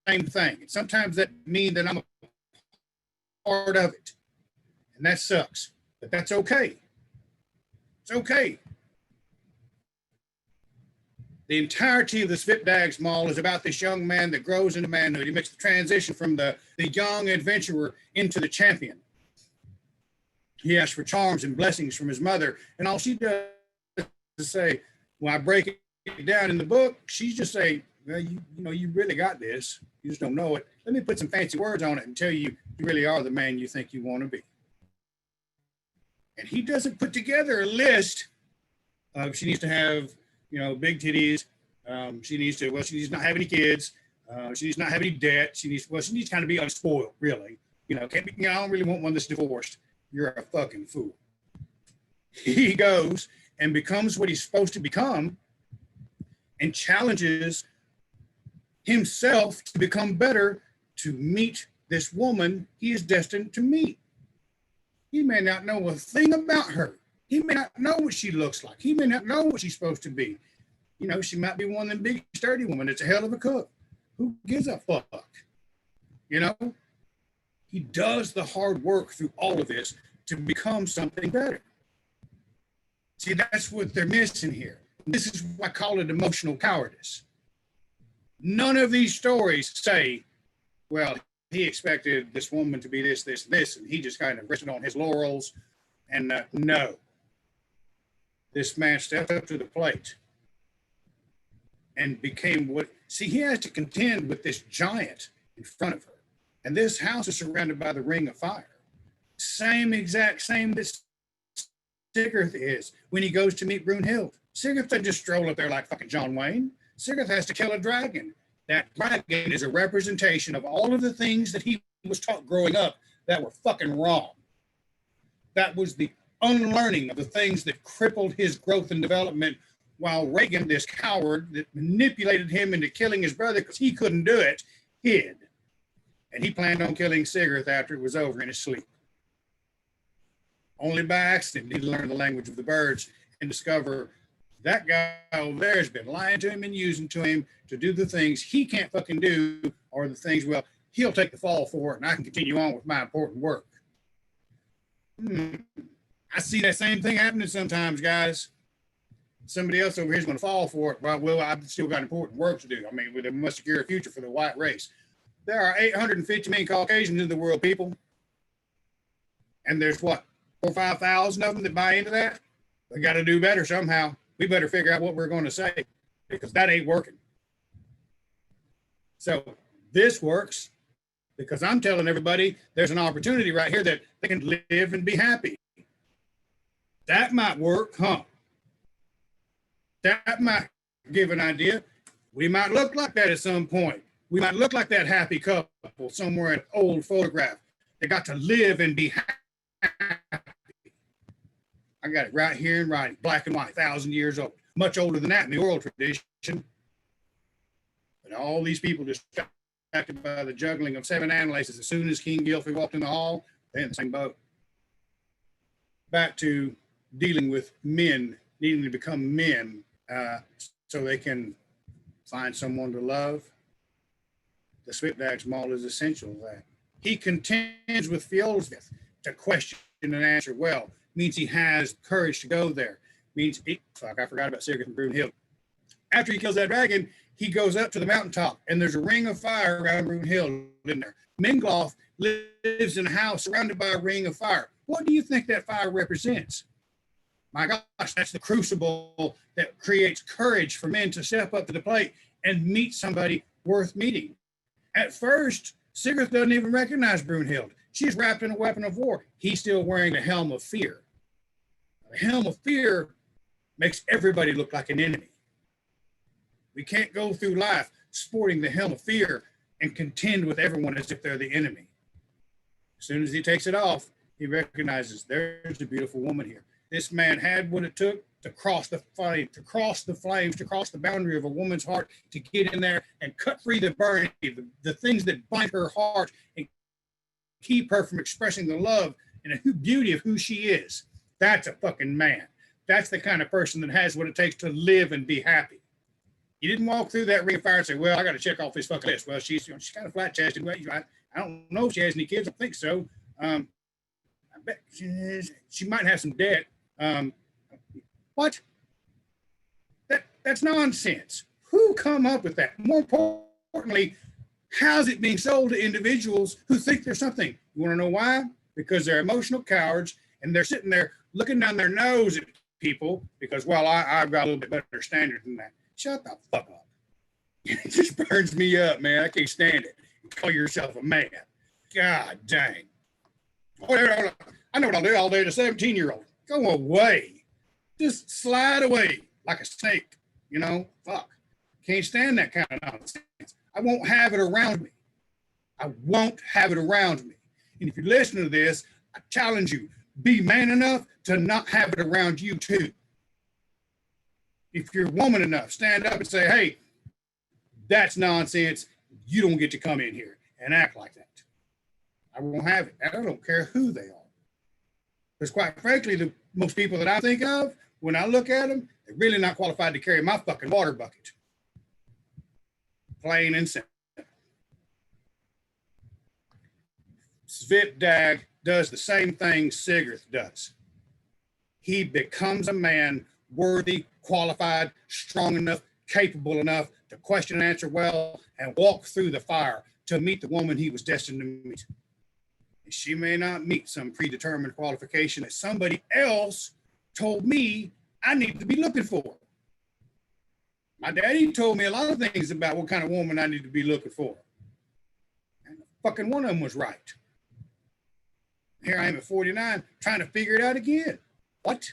B: thing. And sometimes that means that I'm a part of it. And that sucks. But that's okay. It's okay. The entirety of the Svipdags Mall is about this young man that grows into manhood. He makes the transition from the young adventurer into the champion. He asks for charms and blessings from his mother. And all she does is say, when I break it down in the book, she just say, well, you really got this. You just don't know it. Let me put some fancy words on it and tell you you really are the man you think you want to be. And he doesn't put together a list of she needs to have, big titties. She needs to not have any kids. She needs to not have any debt. She needs to kind of be unspoiled, really. Can't be, I don't really want one that's divorced. You're a fucking fool. He goes and becomes what he's supposed to become and challenges himself to become better to meet this woman he is destined to meet. He may not know a thing about her. He may not know what she looks like. He may not know what she's supposed to be. She might be one of them big, sturdy women that's a hell of a cook. Who gives a fuck? He does the hard work through all of this to become something better. See, that's what they're missing here. This is why I call it emotional cowardice. None of these stories say, well, he expected this woman to be this, this, this, and he just kind of rested on his laurels. And no, this man stepped up to the plate and became he has to contend with this giant in front of her. And this house is surrounded by the ring of fire. Same this Sigurd is when he goes to meet Brunhild. Sigurd doesn't just stroll up there like fucking John Wayne. Sigurd has to kill a dragon. That dragon is a representation of all of the things that he was taught growing up that were fucking wrong. That was the unlearning of the things that crippled his growth and development, while Reagan, this coward that manipulated him into killing his brother because he couldn't do it, hid. And he planned on killing Sigurd after it was over in his sleep. Only by accident did he learn the language of the birds and discover that guy over there has been lying to him and using to him to do the things he can't fucking do, or the things, well, he'll take the fall for it and I can continue on with my important work. I see that same thing happening sometimes, guys. Somebody else over here is going to fall for it. Well, I've still got important work to do. I mean, we must secure a future for the white race. There are 850 million Caucasians in the world, people. And there's what, 4,000 or 5,000 of them that buy into that? We got to do better somehow. We better figure out what we're going to say, because that ain't working. So this works because I'm telling everybody there's an opportunity right here that they can live and be happy. That might work, huh? That might give an idea. We might look like that at some point. We might look like that happy couple somewhere in an old photograph. They got to live and be happy. I got it right here in writing, black and white, 1,000 years old. Much older than that in the oral tradition. But all these people distracted by the juggling of 7 amylases. As soon as King Gilfrey walked in the hall, they're in the same boat. Back to dealing with men needing to become men so they can find someone to love. The Svipdag's model is essential to that. He contends with Fjolsvith to question and answer well. Means he has courage to go there. Means, I forgot about Sigurd and Brunhild. After he kills that dragon, he goes up to the mountaintop, and there's a ring of fire around Brunhild in there. Mingloth lives in a house surrounded by a ring of fire. What do you think that fire represents? My gosh, that's the crucible that creates courage for men to step up to the plate and meet somebody worth meeting. At first, Sigurd doesn't even recognize Brunhild. She's wrapped in a weapon of war. He's still wearing the helm of fear. The helm of fear makes everybody look like an enemy. We can't go through life sporting the helm of fear and contend with everyone as if they're the enemy. As soon as he takes it off, he recognizes there's a beautiful woman here. This man had what it took to cross the flame, to cross the boundary of a woman's heart, to get in there and cut free the burning, the things that bind her heart and keep her from expressing the love and the beauty of who she is. That's a fucking man. That's the kind of person that has what it takes to live and be happy. You didn't walk through that ring of fire and say, well, I got to check off this fucking list. Well, she's kind of flat-chested. Well, I don't know if she has any kids. I think so. I bet she might have some debt. What? That's nonsense. Who come up with that? More importantly, how's it being sold to individuals who think there's something? You want to know why? Because they're emotional cowards and they're sitting there looking down their nose at people because, well, I've got a little bit better standard than that. Shut the fuck up. It just burns me up, man. I can't stand it. You call yourself a man. God dang. Oh, I know what I'll do. I'll date a 17-year-old. Go away. Just slide away like a snake. You know, fuck. Can't stand that kind of nonsense. I won't have it around me. I won't have it around me. And if you listen to this, I challenge you, be man enough to not have it around you too. If you're woman enough, stand up and say, hey, that's nonsense. You don't get to come in here and act like that. I won't have it. I don't care who they are. Because quite frankly, the most people that I think of, when I look at them, they're really not qualified to carry my fucking water bucket. Plain and simple. Svipdag does the same thing Sigurd does. He becomes a man worthy, qualified, strong enough, capable enough to question and answer well and walk through the fire to meet the woman he was destined to meet. And she may not meet some predetermined qualification that somebody else told me I need to be looking for. My daddy told me a lot of things about what kind of woman I need to be looking for. And fucking one of them was right. Here I am at 49 trying to figure it out again. What?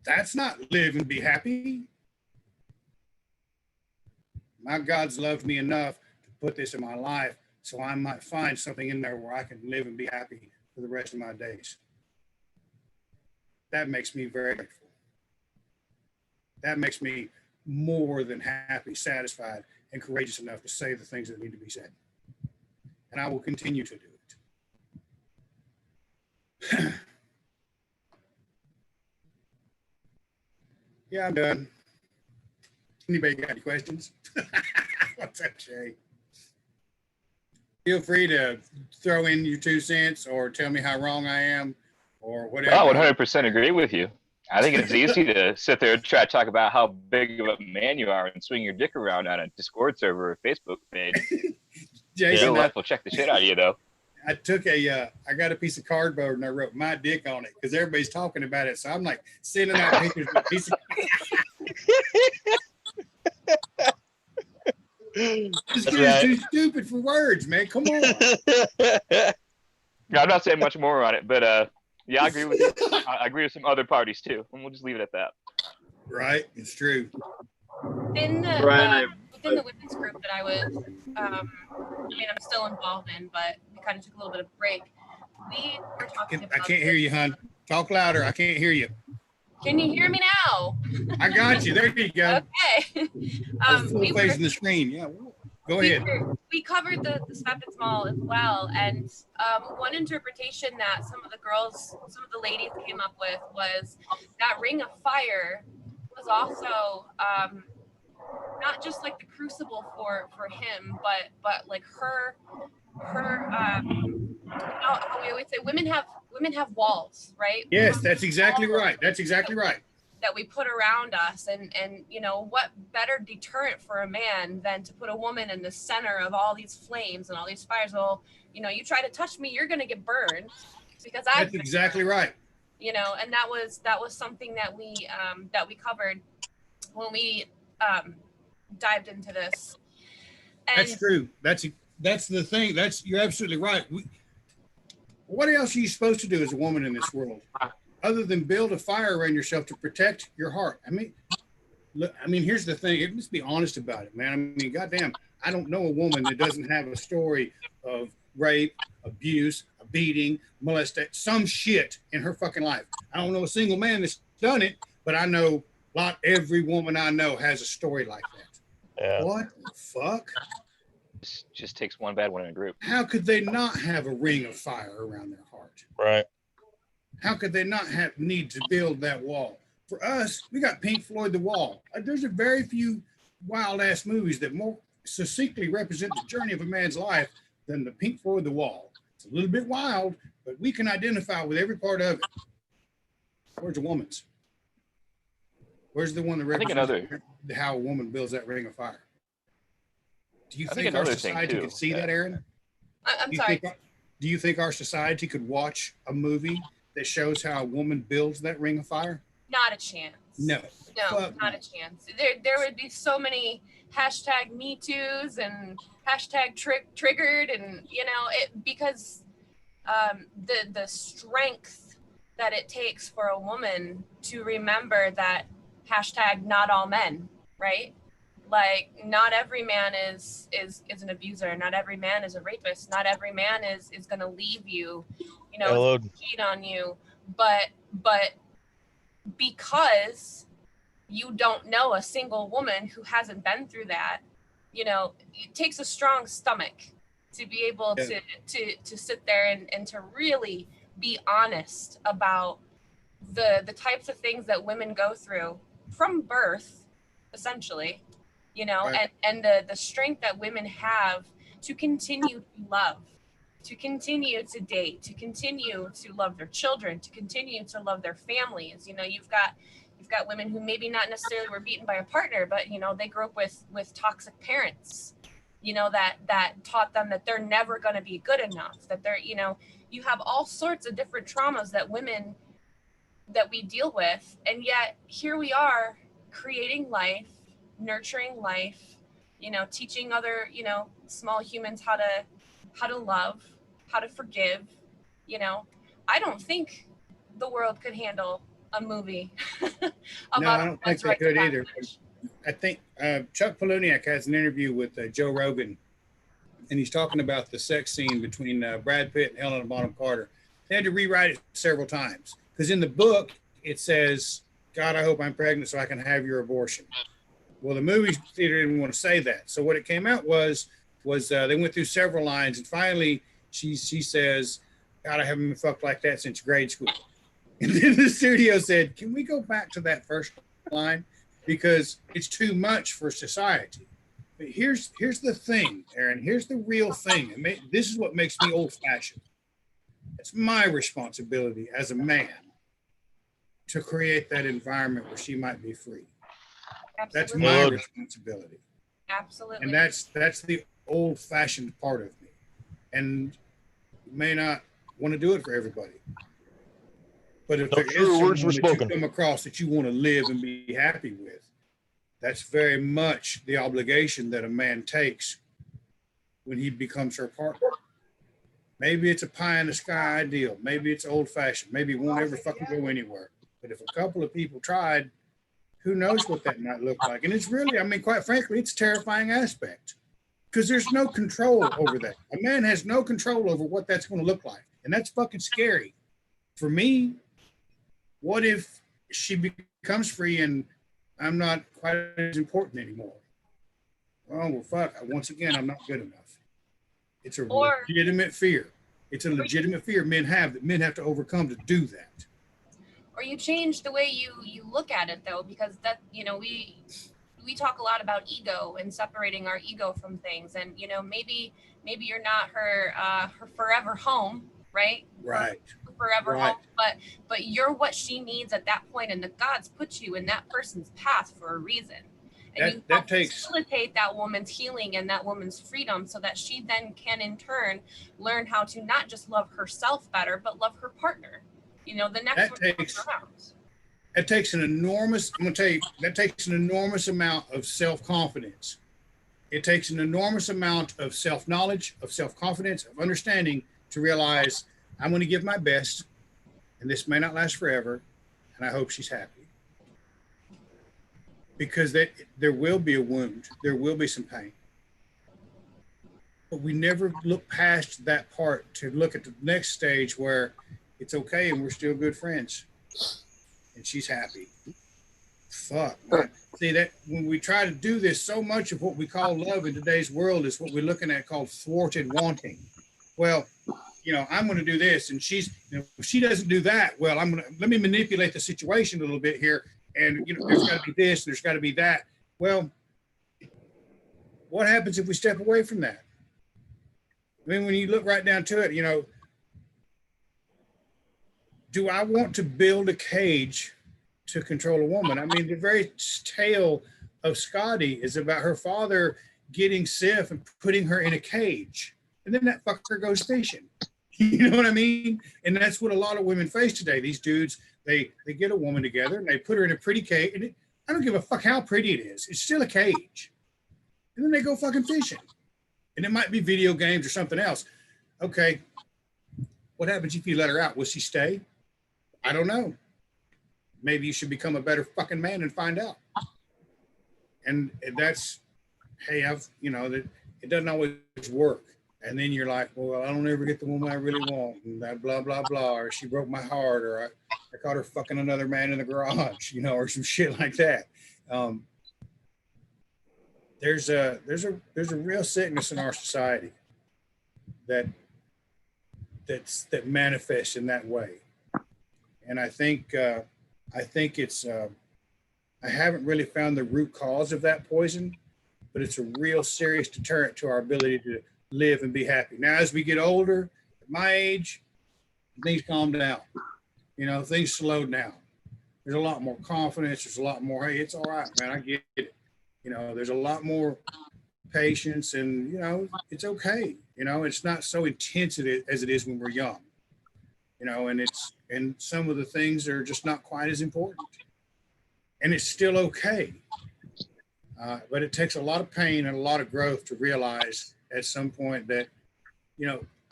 B: That's not live and be happy. My God's loved me enough to put this in my life so I might find something in there where I can live and be happy for the rest of my days. That makes me very grateful. That makes me more than happy, satisfied, and courageous enough to say the things that need to be said. And I will continue to do it. Yeah, I'm done. Anybody got any questions? What's up, Shay? Feel free to throw in your 2 cents or tell me how wrong I am or whatever.
C: I 100% agree with you. I think it's easy to sit there and try to talk about how big of a man you are and swing your dick around on a Discord server or Facebook page.
B: Jason,
C: Real life will check the shit out of you, though.
B: I took I got a piece of cardboard and I wrote my dick on it because everybody's talking about it. So I'm like sending out pictures with a piece of This dude's too stupid for words, man. Come on.
C: I'm not saying much more on it, but yeah, I agree with you. I agree with some other parties too, and we'll just leave it at that.
B: Right, it's true.
D: Within the women's group that I was, I'm still involved in, but we kind of took a little bit of a break. We were talking about.
B: I can't hear you, hon. Talk louder. I can't hear you.
D: Can you hear me now?
B: I got you. There you go.
D: Okay.
B: Full facing the screen. Yeah. Go ahead.
D: We covered the Svepitz Mall as well, and one interpretation that some of the ladies came up with was that Ring of Fire was also not just like the crucible for him, but like her how we always say women have walls, right?
B: Yes, that's exactly right. That's exactly right.
D: That we put around us, and you know, what better deterrent for a man than to put a woman in the center of all these flames and all these fires? Well, you know, you try to touch me, you're gonna get burned because
B: that's exactly right.
D: You know, and that was something that we covered when we dived into this. And
B: that's true. That's the thing. You're absolutely right. What else are you supposed to do as a woman in this world, other than build a fire around yourself to protect your heart? I mean, look. I mean, here's the thing. Let's be honest about it, man. I mean, goddamn, I don't know a woman that doesn't have a story of rape, abuse, a beating, molestation, some shit in her fucking life. I don't know a single man that's done it, but I know every woman I know has a story like that.
E: Yeah.
B: What the fuck?
C: Just takes one bad one in a group.
B: How could they not have a ring of fire around their heart?
E: Right.
B: How could they not need to build that wall? For us, we got Pink Floyd The Wall. There's a very few wild ass movies that more succinctly represent the journey of a man's life than the Pink Floyd The Wall. It's a little bit wild, but we can identify with every part of it. Where's a woman's? Where's the one that represents how a woman builds that ring of fire? Do you think our society could see that, Aaron?
D: I'm sorry.
B: Do you think our society could watch a movie that shows how a woman builds that ring of fire?
D: Not a chance.
B: No.
D: No, not a chance. There would be so many hashtag Me Too's and hashtag triggered, and you know it, because the strength that it takes for a woman to remember that hashtag not all men, right? Like not every man is an abuser, not every man is a rapist, not every man is going to leave you, you know, is cheat on you, but because you don't know a single woman who hasn't been through that, you know, it takes a strong stomach to be able to sit there and to really be honest about the types of things that women go through from birth, essentially, you know,
B: right.
D: and the strength that women have to continue to love, to continue to date, to continue to love their children, to continue to love their families. You know, you've got women who maybe not necessarily were beaten by a partner, but you know, they grew up with toxic parents, you know, that taught them that they're never going to be good enough, that they're, you know, you have all sorts of different traumas that women that we deal with, and yet here we are creating life, nurturing life, you know, teaching other, you know, small humans how to love, how to forgive. You know, I don't think the world could handle a movie about
B: No, I don't think they
D: right
B: could either. I think Chuck Palahniuk has an interview with Joe Rogan, and he's talking about the sex scene between Brad Pitt and Helena Bonham Carter. They had to rewrite it several times because in the book it says, "God, I hope I'm pregnant so I can have your abortion." Well, the movie theater didn't want to say that, so what it came out was they went through several lines, and finally she says, "God, I haven't been fucked like that since grade school." And then the studio said, "Can we go back to that first line? Because it's too much for society." But here's the thing, Aaron. Here's the real thing. This is what makes me old-fashioned. It's my responsibility as a man to create that environment where she might be free.
D: Absolutely.
B: That's my responsibility.
D: Absolutely.
B: And that's the old-fashioned part of me. And you may not want to do it for everybody. But if there is someone that you come across that you want to live and be happy with, that's very much the obligation that a man takes when he becomes her partner. Maybe it's a pie in the sky ideal. Maybe it's old fashioned. Maybe it won't ever fucking go anywhere. But if a couple of people tried, who knows what that might look like? And it's really, I mean, quite frankly, it's a terrifying aspect because there's no control over that. A man has no control over what that's going to look like. And that's fucking scary. For me, what if she becomes free and I'm not quite as important anymore? Oh, well, fuck. Once again, I'm not good enough. It's a legitimate fear. It's a legitimate fear men have that men have to overcome to do that.
D: Or you change the way you look at it, though, because that, you know, we talk a lot about ego and separating our ego from things. And, you know, maybe you're not her forever home, right?
B: Right.
D: Forever home, but you're what she needs at that point, and the God's put you in that person's path for a reason. And you help facilitate that woman's healing and that woman's freedom so that she then can in turn learn how to not just love herself better, but love her partner. You know, the next one comes around.
B: That takes an enormous, I'm going to tell you, that takes an enormous amount of self-confidence. It takes an enormous amount of self-knowledge, of self-confidence, of understanding to realize I'm going to give my best, and this may not last forever, and I hope she's happy. Because there will be a wound, there will be some pain. But we never look past that part to look at the next stage where it's okay and we're still good friends. And she's happy. Fuck, man. See, that when we try to do this, so much of what we call love in today's world is what we're looking at called thwarted wanting. Well, you know, I'm going to do this, and she's, you know, if she doesn't do that, well, let me manipulate the situation a little bit here, and, you know, there's got to be this, and there's got to be that. Well, what happens if we step away from that? I mean, when you look right down to it, you know, do I want to build a cage to control a woman? I mean, the very tale of Scotty is about her father getting Sif and putting her in a cage, and then that fucker goes fishing. You know what I mean? And that's what a lot of women face today. These dudes, they get a woman together and they put her in a pretty cage. And I don't give a fuck how pretty it is. It's still a cage. and then they go fucking fishing. And it might be video games or something else. Okay, what happens if you let her out? Will she stay? I don't know. Maybe you should become a better fucking man and find out. And that's, hey, that it doesn't always work. And then you're like, well, I don't ever get the woman I really want, and that blah, blah, blah, or she broke my heart, or I caught her fucking another man in the garage, or some shit like that. There's a real sickness in our society that manifests in that way. And I think it's, I haven't really found the root cause of that poison, but it's a real serious deterrent to our ability to live and be happy. Now, as we get older, at my age, things calm down. Things slow down. There's a lot more confidence. There's a lot more, hey, it's all right, man, I get it. There's a lot more patience, and, it's okay. It's not so intense as it is when we're young. And some of the things are just not quite as important. And it's still okay. But it takes a lot of pain and a lot of growth to realize at some point that,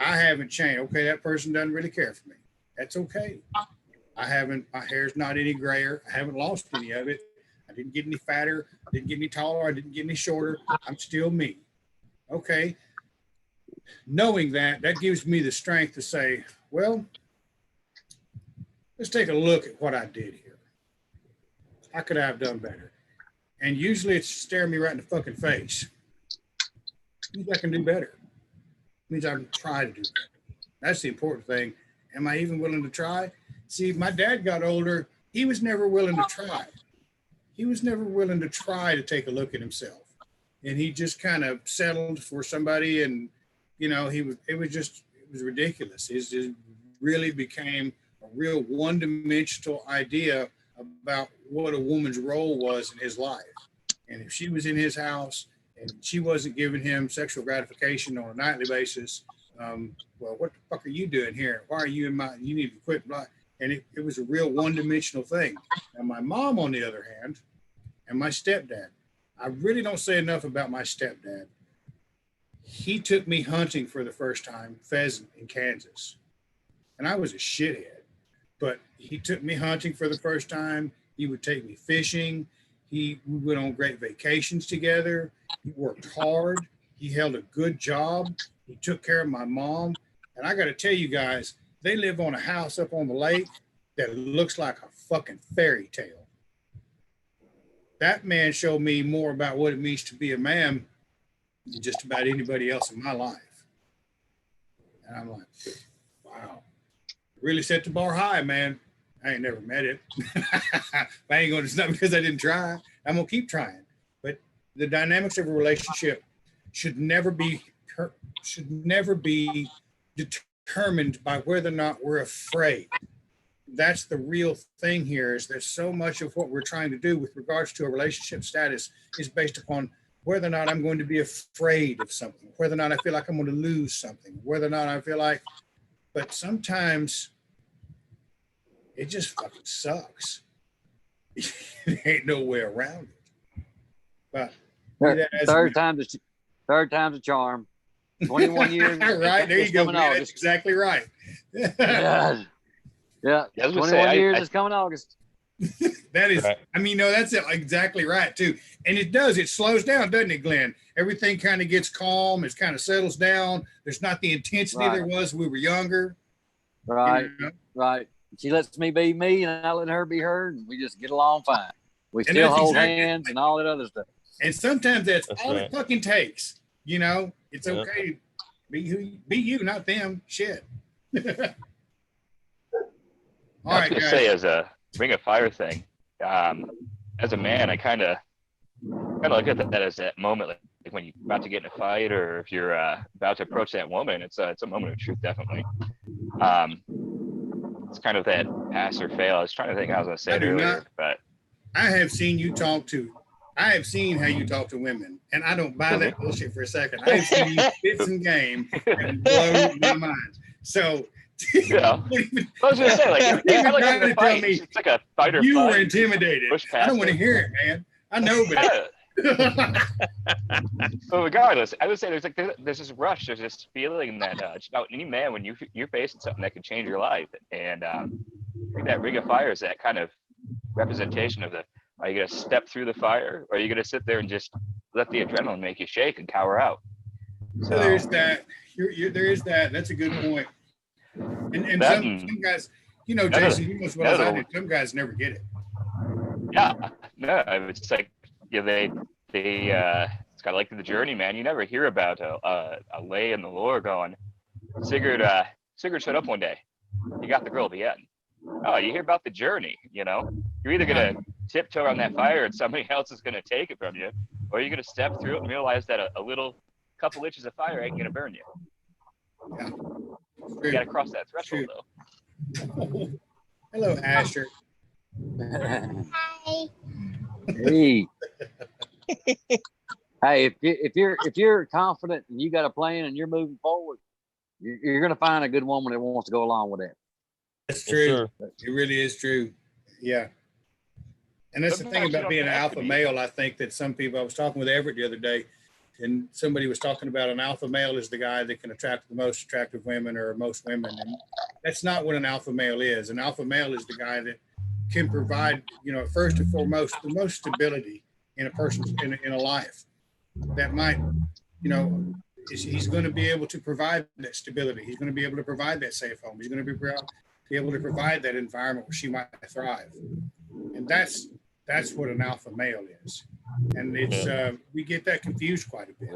B: I haven't changed. Okay, that person doesn't really care for me. That's okay. My hair's not any grayer. I haven't lost any of it. I didn't get any fatter. I didn't get any taller. I didn't get any shorter. I'm still me. Okay. Knowing that gives me the strength to say, well, let's take a look at what I did here. How could I have done better? And usually it's staring me right in the fucking face. It means I can do better. It means I can try to do better. That's the important thing. Am I even willing to try? See, my dad got older. He was never willing to try. He was never willing to try to take a look at himself. And he just kind of settled for somebody, and, it was ridiculous. It just really became a real one-dimensional idea about what a woman's role was in his life. And if she was in his house and she wasn't giving him sexual gratification on a nightly basis, well, what the fuck are you doing here? Why are you you need to quit. Blah. And it was a real one-dimensional thing. And my mom, on the other hand, and my stepdad, I really don't say enough about my stepdad. He took me hunting for the first time, pheasant in Kansas. And I was a shithead, but he took me hunting for the first time. He would take me fishing. We went on great vacations together. He worked hard. He held a good job. He took care of my mom. And I got to tell you guys, they live on a house up on the lake that looks like a fucking fairy tale. That man showed me more about what it means to be a man than just about anybody else in my life. And I'm like, wow, really set the bar high, man. I ain't never met it. It's not because I didn't try. I'm gonna keep trying. But the dynamics of a relationship should never be determined by whether or not we're afraid. That's the real thing here, is there's so much of what we're trying to do with regards to a relationship status is based upon whether or not I'm going to be afraid of something, whether or not I feel like I'm going to lose something, whether or not I feel like, but sometimes it just fucking sucks. There ain't no way around it. But
E: third time's a charm. 21 years.
B: Right, there you go, man. That's exactly right.
E: Yeah. 21 years is coming August.
B: That is,
C: right.
B: That's exactly right too. And it slows down, doesn't it, Glenn? Everything kind of gets calm. It kind of settles down. There's not the intensity there was when we were younger.
E: Right. Right. She lets me be me, and I let her be her, and we just get along fine. We still hold hands and all that other stuff.
B: And sometimes that's all it fucking takes. It's okay. Be you, not them. Shit. All
C: I was
B: right,
C: going to
B: guys.
C: say, as a Ring of Fire thing, as a man, I kind of look at that as that moment, like when you're about to get in a fight, or if you're about to approach that woman. It's a moment of truth, definitely. It's kind of that pass or fail. I was trying to think how I was going to say it earlier, but
B: I have seen how you talk to women, and I don't buy that bullshit for a second. I have seen you spit some game and blow my mind. So,
C: I was going to say, like, it's like a fight or
B: you
C: flight.
B: were intimidated. I don't want to hear it, man. I know, but
C: But regardless, I would say there's this rush, there's this feeling that just about any man when you're facing something that could change your life, and I think that Ring of Fire is that kind of representation of the. Are you gonna step through the fire, or are you gonna sit there and just let the adrenaline make you shake and cower out?
B: So there's that. There is that. That's a good point. And some guys, you know, Jason, you know as well as I do, some guys never get it.
C: Yeah, no, it's like they it's kind of like the journey, man. You never hear about a lay in the lore going, Sigurd showed up one day, he got the girl at the end. Oh, you hear about the journey, you know? You're either gonna tiptoe on that fire and somebody else is gonna take it from you, or you're gonna step through it and realize that a little couple inches of fire ain't gonna burn you.
B: Yeah.
C: You gotta cross that threshold though.
B: Hello, Asher.
E: Hi. Hey. Hey, if you're confident and you got a plan and you're moving forward, you're going to find a good woman that wants to go along with that.
B: That's true. It really is true. Yeah. And that's the thing about being an alpha male. I think that some people, I was talking with Everett the other day, and somebody was talking about an alpha male is the guy that can attract the most attractive women or most women. And that's not what an alpha male is. An alpha male is the guy that can provide, you know, first and foremost, the most stability in a person's in a life. That might, you know, he's going to be able to provide that stability. He's going to be able to provide that safe home. He's going to be able to provide that environment where she might thrive. And that's what an alpha male is. And it's we get that confused quite a bit.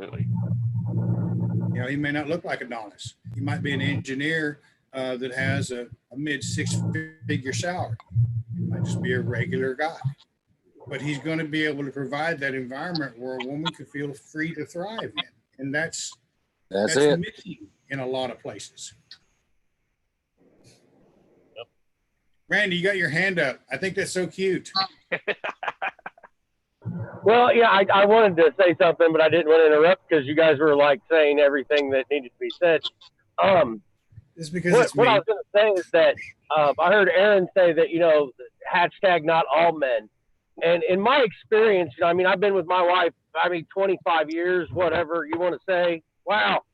B: You know, he may not look like Adonis. He might be an engineer that has a mid six-figure salary. He might just be a regular guy. But he's going to be able to provide that environment where a woman can feel free to thrive in. And that's it. Missing in a lot of places. Yep. Randy, you got your hand up. I think that's so cute.
F: Well, yeah, I wanted to say something, but I didn't want to interrupt because you guys were like saying everything that needed to be said.
B: It's because
F: what I was going to say is that I heard Aaron say that, you know, hashtag not all men. And in my experience, I mean, I've been with my wife, 25 years, whatever you want to say. Wow.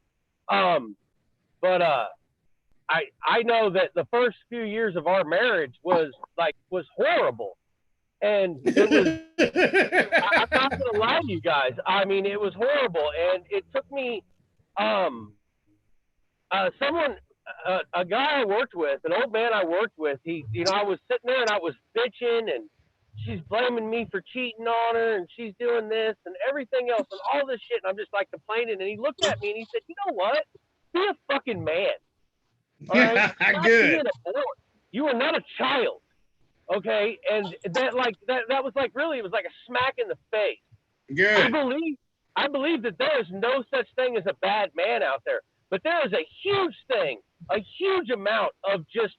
F: But I know that the first few years of our marriage was horrible. And it was, I'm not going to lie to you guys. I mean, it was horrible. And it took me, a guy I worked with, an old man I worked with, I was sitting there and I was bitching and she's blaming me for cheating on her and she's doing this and everything else and all this shit. And I'm just like complaining. And he looked at me and he said, you know what? Be a fucking man. All right? Stop being a boy. You are not a child. Okay. And that was like, really, it was like a smack in the face.
B: Good.
F: I believe that there is no such thing as a bad man out there, but there is a huge amount of just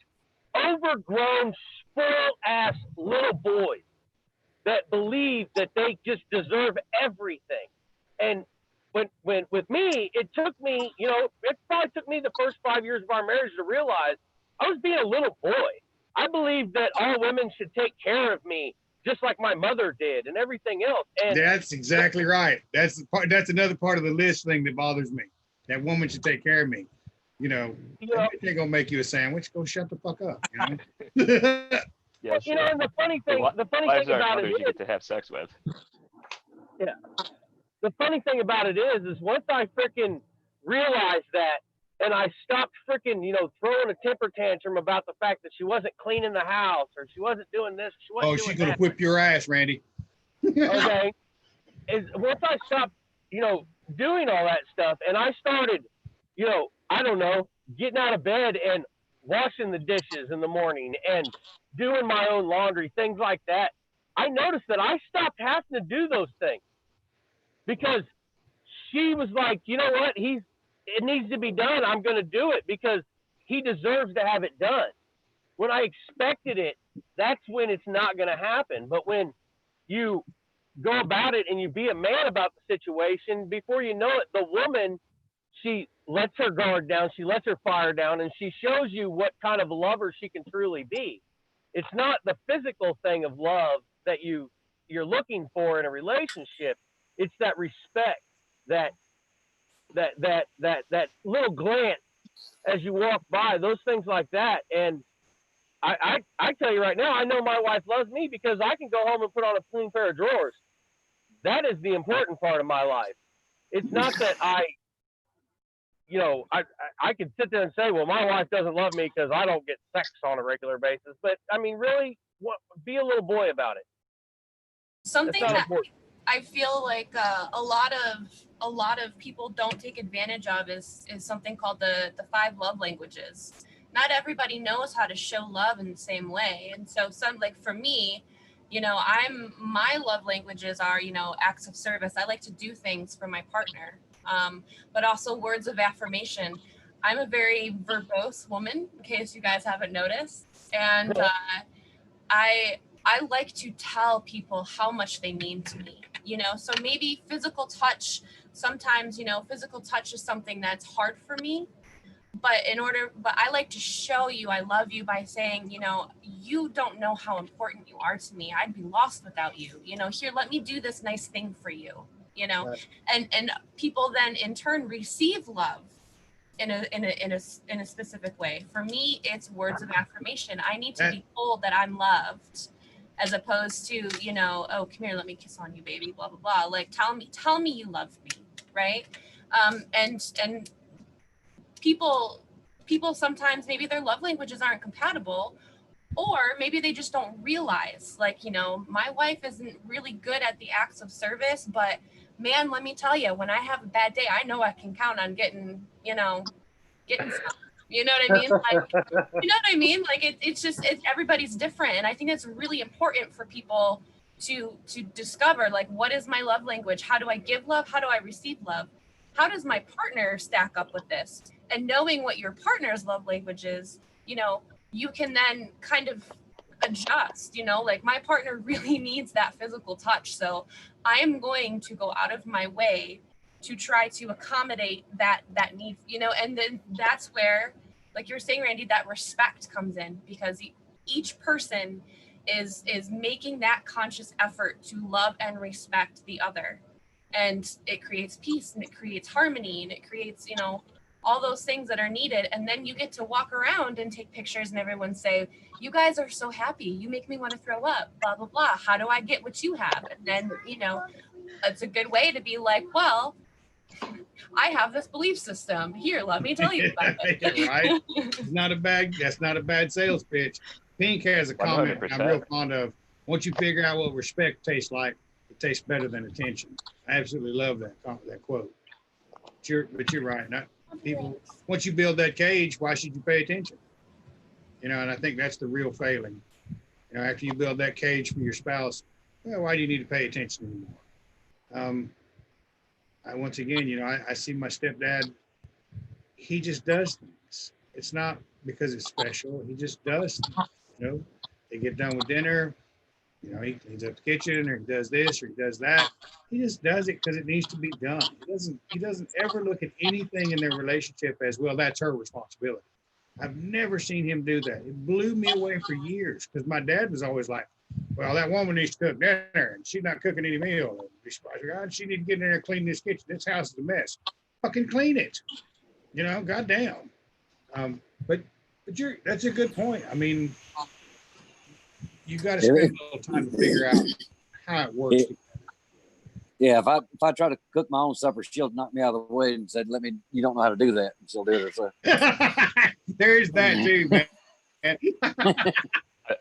F: overgrown, spoiled-ass little boys that believe that they just deserve everything. And when with me, it probably took me the first 5 years of our marriage to realize I was being a little boy. I believe that all women should take care of me just like my mother did and everything else. And
B: that's exactly right. That's another part of the list thing that bothers me. That woman should take care of me. You know, they're gonna make you a sandwich. Go shut the fuck up. You know?
C: Yeah,
F: you know, and the funny thing about it is,
C: you get to have sex with.
F: Yeah. The funny thing about it is once I freaking realized that, and I stopped freaking, throwing a temper tantrum about the fact that she wasn't cleaning the house or she wasn't doing this.
B: She's gonna whip your ass, Randy.
F: Okay. Once I stopped, doing all that stuff, and I started, I don't know, getting out of bed and washing the dishes in the morning and doing my own laundry, things like that, I noticed that I stopped having to do those things because she was like, you know what, it needs to be done. I'm going to do it because he deserves to have it done. When I expected it, that's when it's not going to happen. But when you go about it and you be a man about the situation, before you know it, the woman, she lets her guard down, she lets her fire down, and she shows you what kind of lover she can truly be. It's not the physical thing of love that you're looking for in a relationship. It's that respect, that little glance as you walk by, those things like that. And I tell you right now, I know my wife loves me because I can go home and put on a clean pair of drawers. That is the important part of my life. It's not that I can sit there and say, well, my wife doesn't love me because I don't get sex on a regular basis. But I mean, really, be a little boy about it.
D: Something that I feel like a lot of people don't take advantage of is something called the 5 love languages. Not everybody knows how to show love in the same way, and so some, like for me, my love languages are, acts of service. I like to do things for my partner, but also words of affirmation. I'm a very verbose woman, in case you guys haven't noticed, and I like to tell people how much they mean to me, so maybe physical touch, sometimes, physical touch is something that's hard for me, but I like to show you I love you by saying, you don't know how important you are to me. I'd be lost without you. Here, let me do this nice thing for you,
B: Right.
D: and people then in turn receive love in a specific way. For me, it's words of affirmation. I need to be told that I'm loved, as opposed to, oh, come here, let me kiss on you, baby, blah, blah, blah. Like, tell me you love me, right? And people sometimes, maybe their love languages aren't compatible, or maybe they just don't realize, like, my wife isn't really good at the acts of service, but man, let me tell you, when I have a bad day, I know I can count on getting some. You know what I mean? Like, it's everybody's different. And I think it's really important for people to discover, like, what is my love language? How do I give love? How do I receive love? How does my partner stack up with this? And knowing what your partner's love language is, you can then kind of adjust, like, my partner really needs that physical touch. So I am going to go out of my way to try to accommodate that need, and then that's where, like you were saying, Randy, that respect comes in, because each person is making that conscious effort to love and respect the other, and it creates peace and it creates harmony and it creates, all those things that are needed. And then you get to walk around and take pictures and everyone say, you guys are so happy, you make me want to throw up, blah blah blah, how do I get what you have? And then, it's a good way to be like, well, I have this belief system. Here, let me tell you about it.
B: Right? That's not a bad sales pitch. Pink has a comment
C: 100%.
B: I'm real fond of. Once you figure out what respect tastes like, it tastes better than attention. I absolutely love that quote. But you're right. People, once you build that cage, why should you pay attention? And I think that's the real failing. After you build that cage for your spouse, well, why do you need to pay attention anymore? Once again, I see my stepdad, he just does things. It's not because it's special. He just does things, They get done with dinner, he cleans up the kitchen, or he does this, or he does that. He just does it because it needs to be done. He doesn't ever look at anything in their relationship as, well, that's her responsibility. I've never seen him do that. It blew me away for years, because my dad was always like, well, that woman needs to cook dinner, and she's not cooking any meal. God, she needs to get in there and clean this kitchen. This house is a mess. Fucking clean it. Goddamn. But that's a good point. I mean, you got to spend a little time to figure out how it works.
E: Yeah, if I try to cook my own supper, she'll knock me out of the way and said, you don't know how to do that. And she'll do it herself.
B: There's that too, man.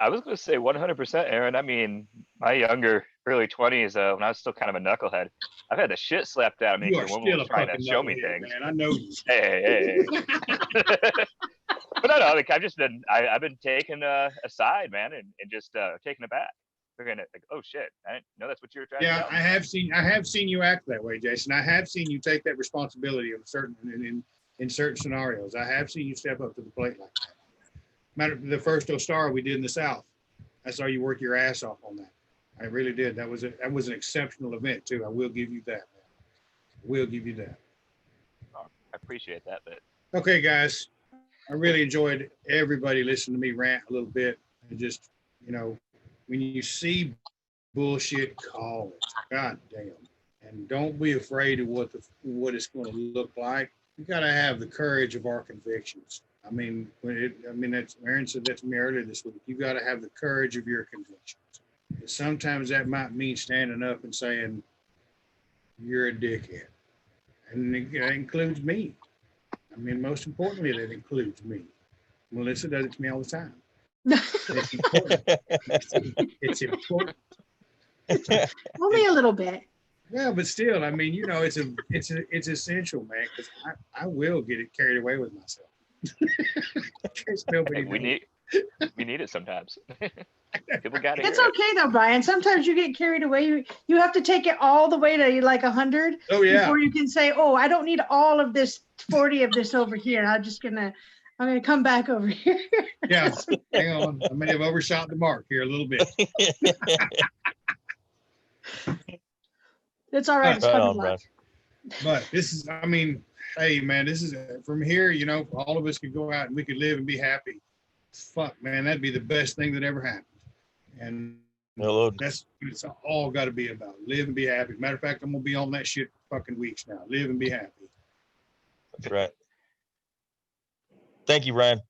C: I was going to say 100%, Aaron. I mean, my younger, early 20s, when I was still kind of a knucklehead, I've had the shit slapped out of me when women were trying to show me things.
B: Man, I know you.
C: Hey. But no, like, I've been taken aside, man, and just taken aback. Figuring like, oh shit, I didn't know that's what you were trying to tell me.
B: I have seen you act that way, Jason. I have seen you take that responsibility in certain scenarios. I have seen you step up to the plate like that. The first Ostar we did in the South, I saw you work your ass off on that. I really did. That was an exceptional event too. I will give you that, man. I will give you that.
C: Oh, I appreciate that bit.
B: Okay, guys. I really enjoyed everybody listening to me rant a little bit, and just, when you see bullshit, call it. God damn. And don't be afraid of what it's going to look like. You got to have the courage of our convictions. I mean, that's Aaron said that to me earlier this week. You got to have the courage of your convictions. And sometimes that might mean standing up and saying, "You're a dickhead," and that includes me. I mean, most importantly, that includes me. Melissa does it to me all the time. It's important. It's important.
G: Only a little bit.
B: Well, but still, I mean, you know, it's essential, man, because I will get it carried away with myself.
C: Hey, we need it sometimes. People got it.
G: It's okay though, Brian. Sometimes you get carried away. You have to take it all the way to like 100 before you can say, "Oh, I don't need all of this 40 of this over here. I'm gonna come back over here."
B: Yeah, hang on. I may have overshot the mark here a little bit.
G: It's all right. It's fun to watch.
B: But this is, I mean, hey, man, this is from here, you know, all of us could go out and we could live and be happy. Fuck, man, that'd be the best thing that ever happened. And that's what it's all got to be about. Live and be happy. Matter of fact, I'm going to be on that shit for fucking weeks now. Live and be happy.
H: That's right. Thank you, Ryan.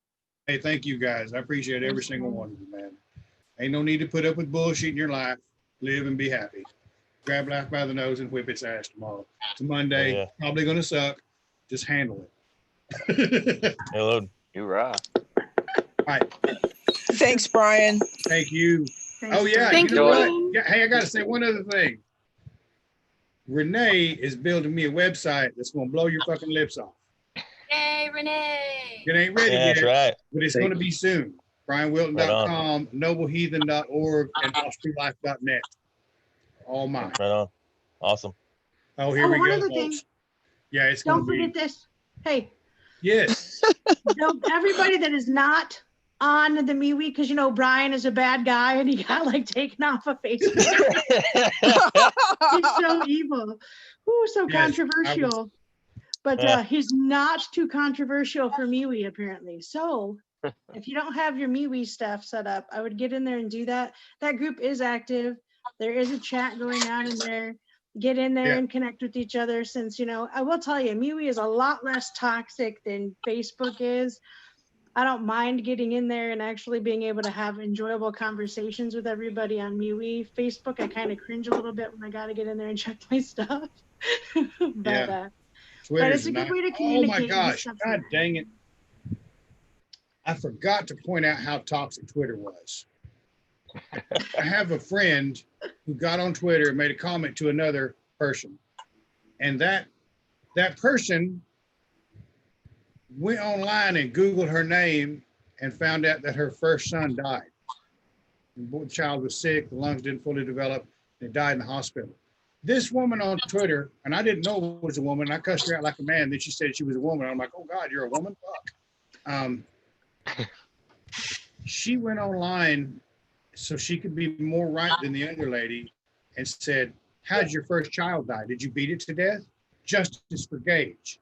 B: Hey, thank you guys. I appreciate every single one of you, man. Ain't no need to put up with bullshit in your life. Live and be happy. Grab life by the nose and whip its ass tomorrow. It's a Monday.
H: Yeah.
B: Probably going to suck. Just handle it.
H: Hello.
C: You're right.
B: All right.
I: Thanks, Brian.
B: Thank you.
G: Thanks,
B: Oh, yeah.
G: Brian.
B: You know what? Yeah, hey, I got to say one other thing. Renee is building me a website that's going to blow your fucking lips off.
D: Yay, Renee.
B: It ain't ready
H: Yeah,
B: yet,
H: that's right.
B: but it's going to be soon. BryanWilton.com, NobleHeathen.org, and AustreeLife.net. All mine.
H: Right on. Awesome.
B: Oh, here we
G: one
B: go.
G: other thing.
B: Folks. Yeah, it's going
G: Don't
B: to be.
G: forget this. Hey,
B: Yes.
G: everybody that is not on the MeWe, because you know Brian is a bad guy and he got like taken off of Facebook. He's so evil. Ooh, so
B: Yes,
G: controversial. But he's not too controversial for MeWe apparently. So if you don't have your MeWe stuff set up, I would get in there and do that. That group is active. There is a chat going on in there. Get in there and connect with each other, since, you know, I will tell you, MeWe is a lot less toxic than Facebook is. I don't mind getting in there and actually being able to have enjoyable conversations with everybody on MeWe. Facebook, I kind of cringe a little bit when I got to get in there and check my stuff. But it's a good way to communicate.
B: Oh my gosh, God dang it. I forgot to point out how toxic Twitter was. I have a friend who got on Twitter and made a comment to another person. And that person went online and Googled her name and found out that her first son died. The child was sick, the lungs didn't fully develop, and died in the hospital. This woman on Twitter, and I didn't know it was a woman, I cussed her out like a man, then she said she was a woman. I'm like, oh God, you're a woman? Fuck. She went online so she could be more right than the other lady and said, how'd your first child die? Did you beat it to death? Justice for Gage.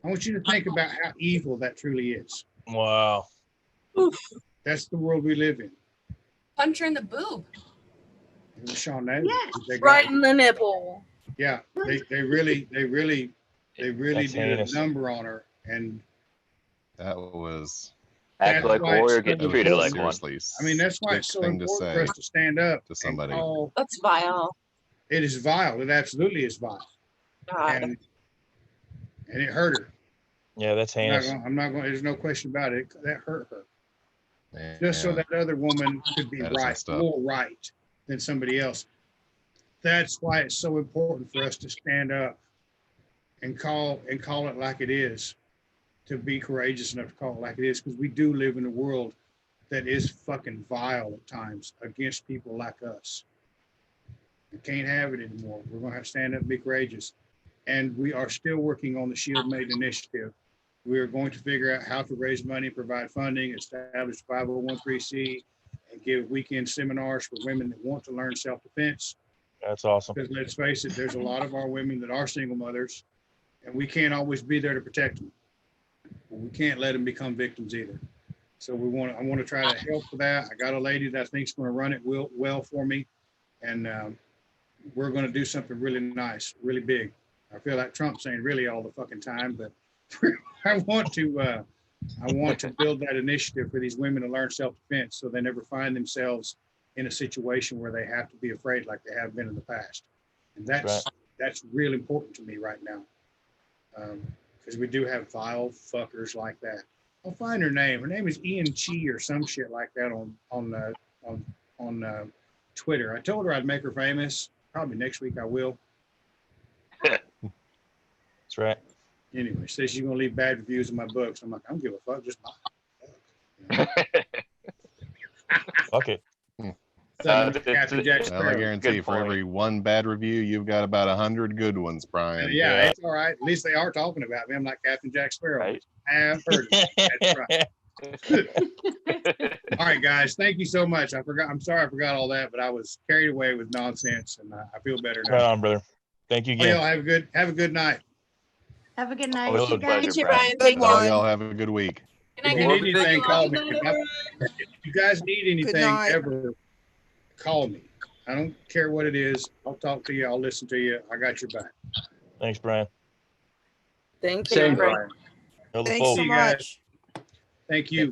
B: I want you to think about how evil that truly is.
H: Wow.
B: That's the world we live in.
D: Punch her in the boob.
B: It was Sean Naylor.
G: Yes.
I: Right in the nipple.
B: Yeah, they really did a
H: heinous.
B: number on her, and
J: That was
C: Act like a warrior, get
B: That was
C: treated like one.
J: seriously
B: I mean, that's why it's so
J: thing to
B: important
J: say
B: for us to stand up
J: to somebody.
B: and call.
I: That's vile.
B: It is vile. It absolutely is vile,
I: God.
B: and it hurt her.
H: Yeah, that's heinous.
B: I'm not going. There's no question about it. That hurt her.
J: Man,
B: Just so that other woman could be
J: That is
B: right,
J: messed up.
B: more right than somebody else. That's why it's so important for us to stand up and call it like it is, to be courageous enough to call it like it is, because we do live in a world that is fucking vile at times against people like us. We can't have it anymore. We're going to have to stand up and be courageous. And we are still working on the Shield Made initiative. We are going to figure out how to raise money, provide funding, establish 501(c), and give weekend seminars for women that want to learn self-defense.
H: That's awesome.
B: Because let's face it, there's a lot of our women that are single mothers, and we can't always be there to protect them. But we can't let them become victims either. So I want to try to help with that. I got a lady that I think is going to run it well for me, and we're going to do something really nice, really big. I feel like Trump's saying really all the fucking time, but I want to build that initiative for these women to learn self-defense so they never find themselves in a situation where they have to be afraid like they have been in the past. And that's real important to me right now. Because we do have vile fuckers like that. I'll find her name. Her name is Ian Chi or some shit like that on Twitter. I told her I'd make her famous. Probably next week I will.
H: That's right.
B: Anyway, says she's gonna leave bad reviews in my books. I'm like, I don't give a fuck, just buy it.
H: Fuck it.
B: Captain Jack
J: Well, I
B: Sparrow.
J: guarantee
C: Good
J: for
C: point.
J: every one bad review, you've got about 100 good ones, Brian.
B: Yeah, it's all right. At least they are talking about me. I'm like Captain Jack Sparrow.
C: Right.
B: I have heard of it. That's right. All right, guys. Thank you so much. I'm sorry I forgot all that, but I was carried away with nonsense, and I feel better now.
H: Right on, brother. Thank you
B: Oh, y'all
H: again.
B: have a good night.
G: Have a good night,
H: Always
G: you
H: a
G: guys.
C: pleasure,
I: Thank you,
C: Brian.
I: Brian.
J: Oh,
I: Thank you.
J: y'all have a good week.
D: Good night,
B: If you
D: guys.
B: need anything, call me. If you guys need anything
I: night.
B: ever, call me. I don't care what it is. I'll talk to you. I'll listen to you. I got your back.
H: Thanks, Brian.
I: Thank
A: Same,
I: you.
A: Brian.
H: Know the
I: Thanks
H: folk.
I: so
B: you guys.
I: much.
B: Thank you.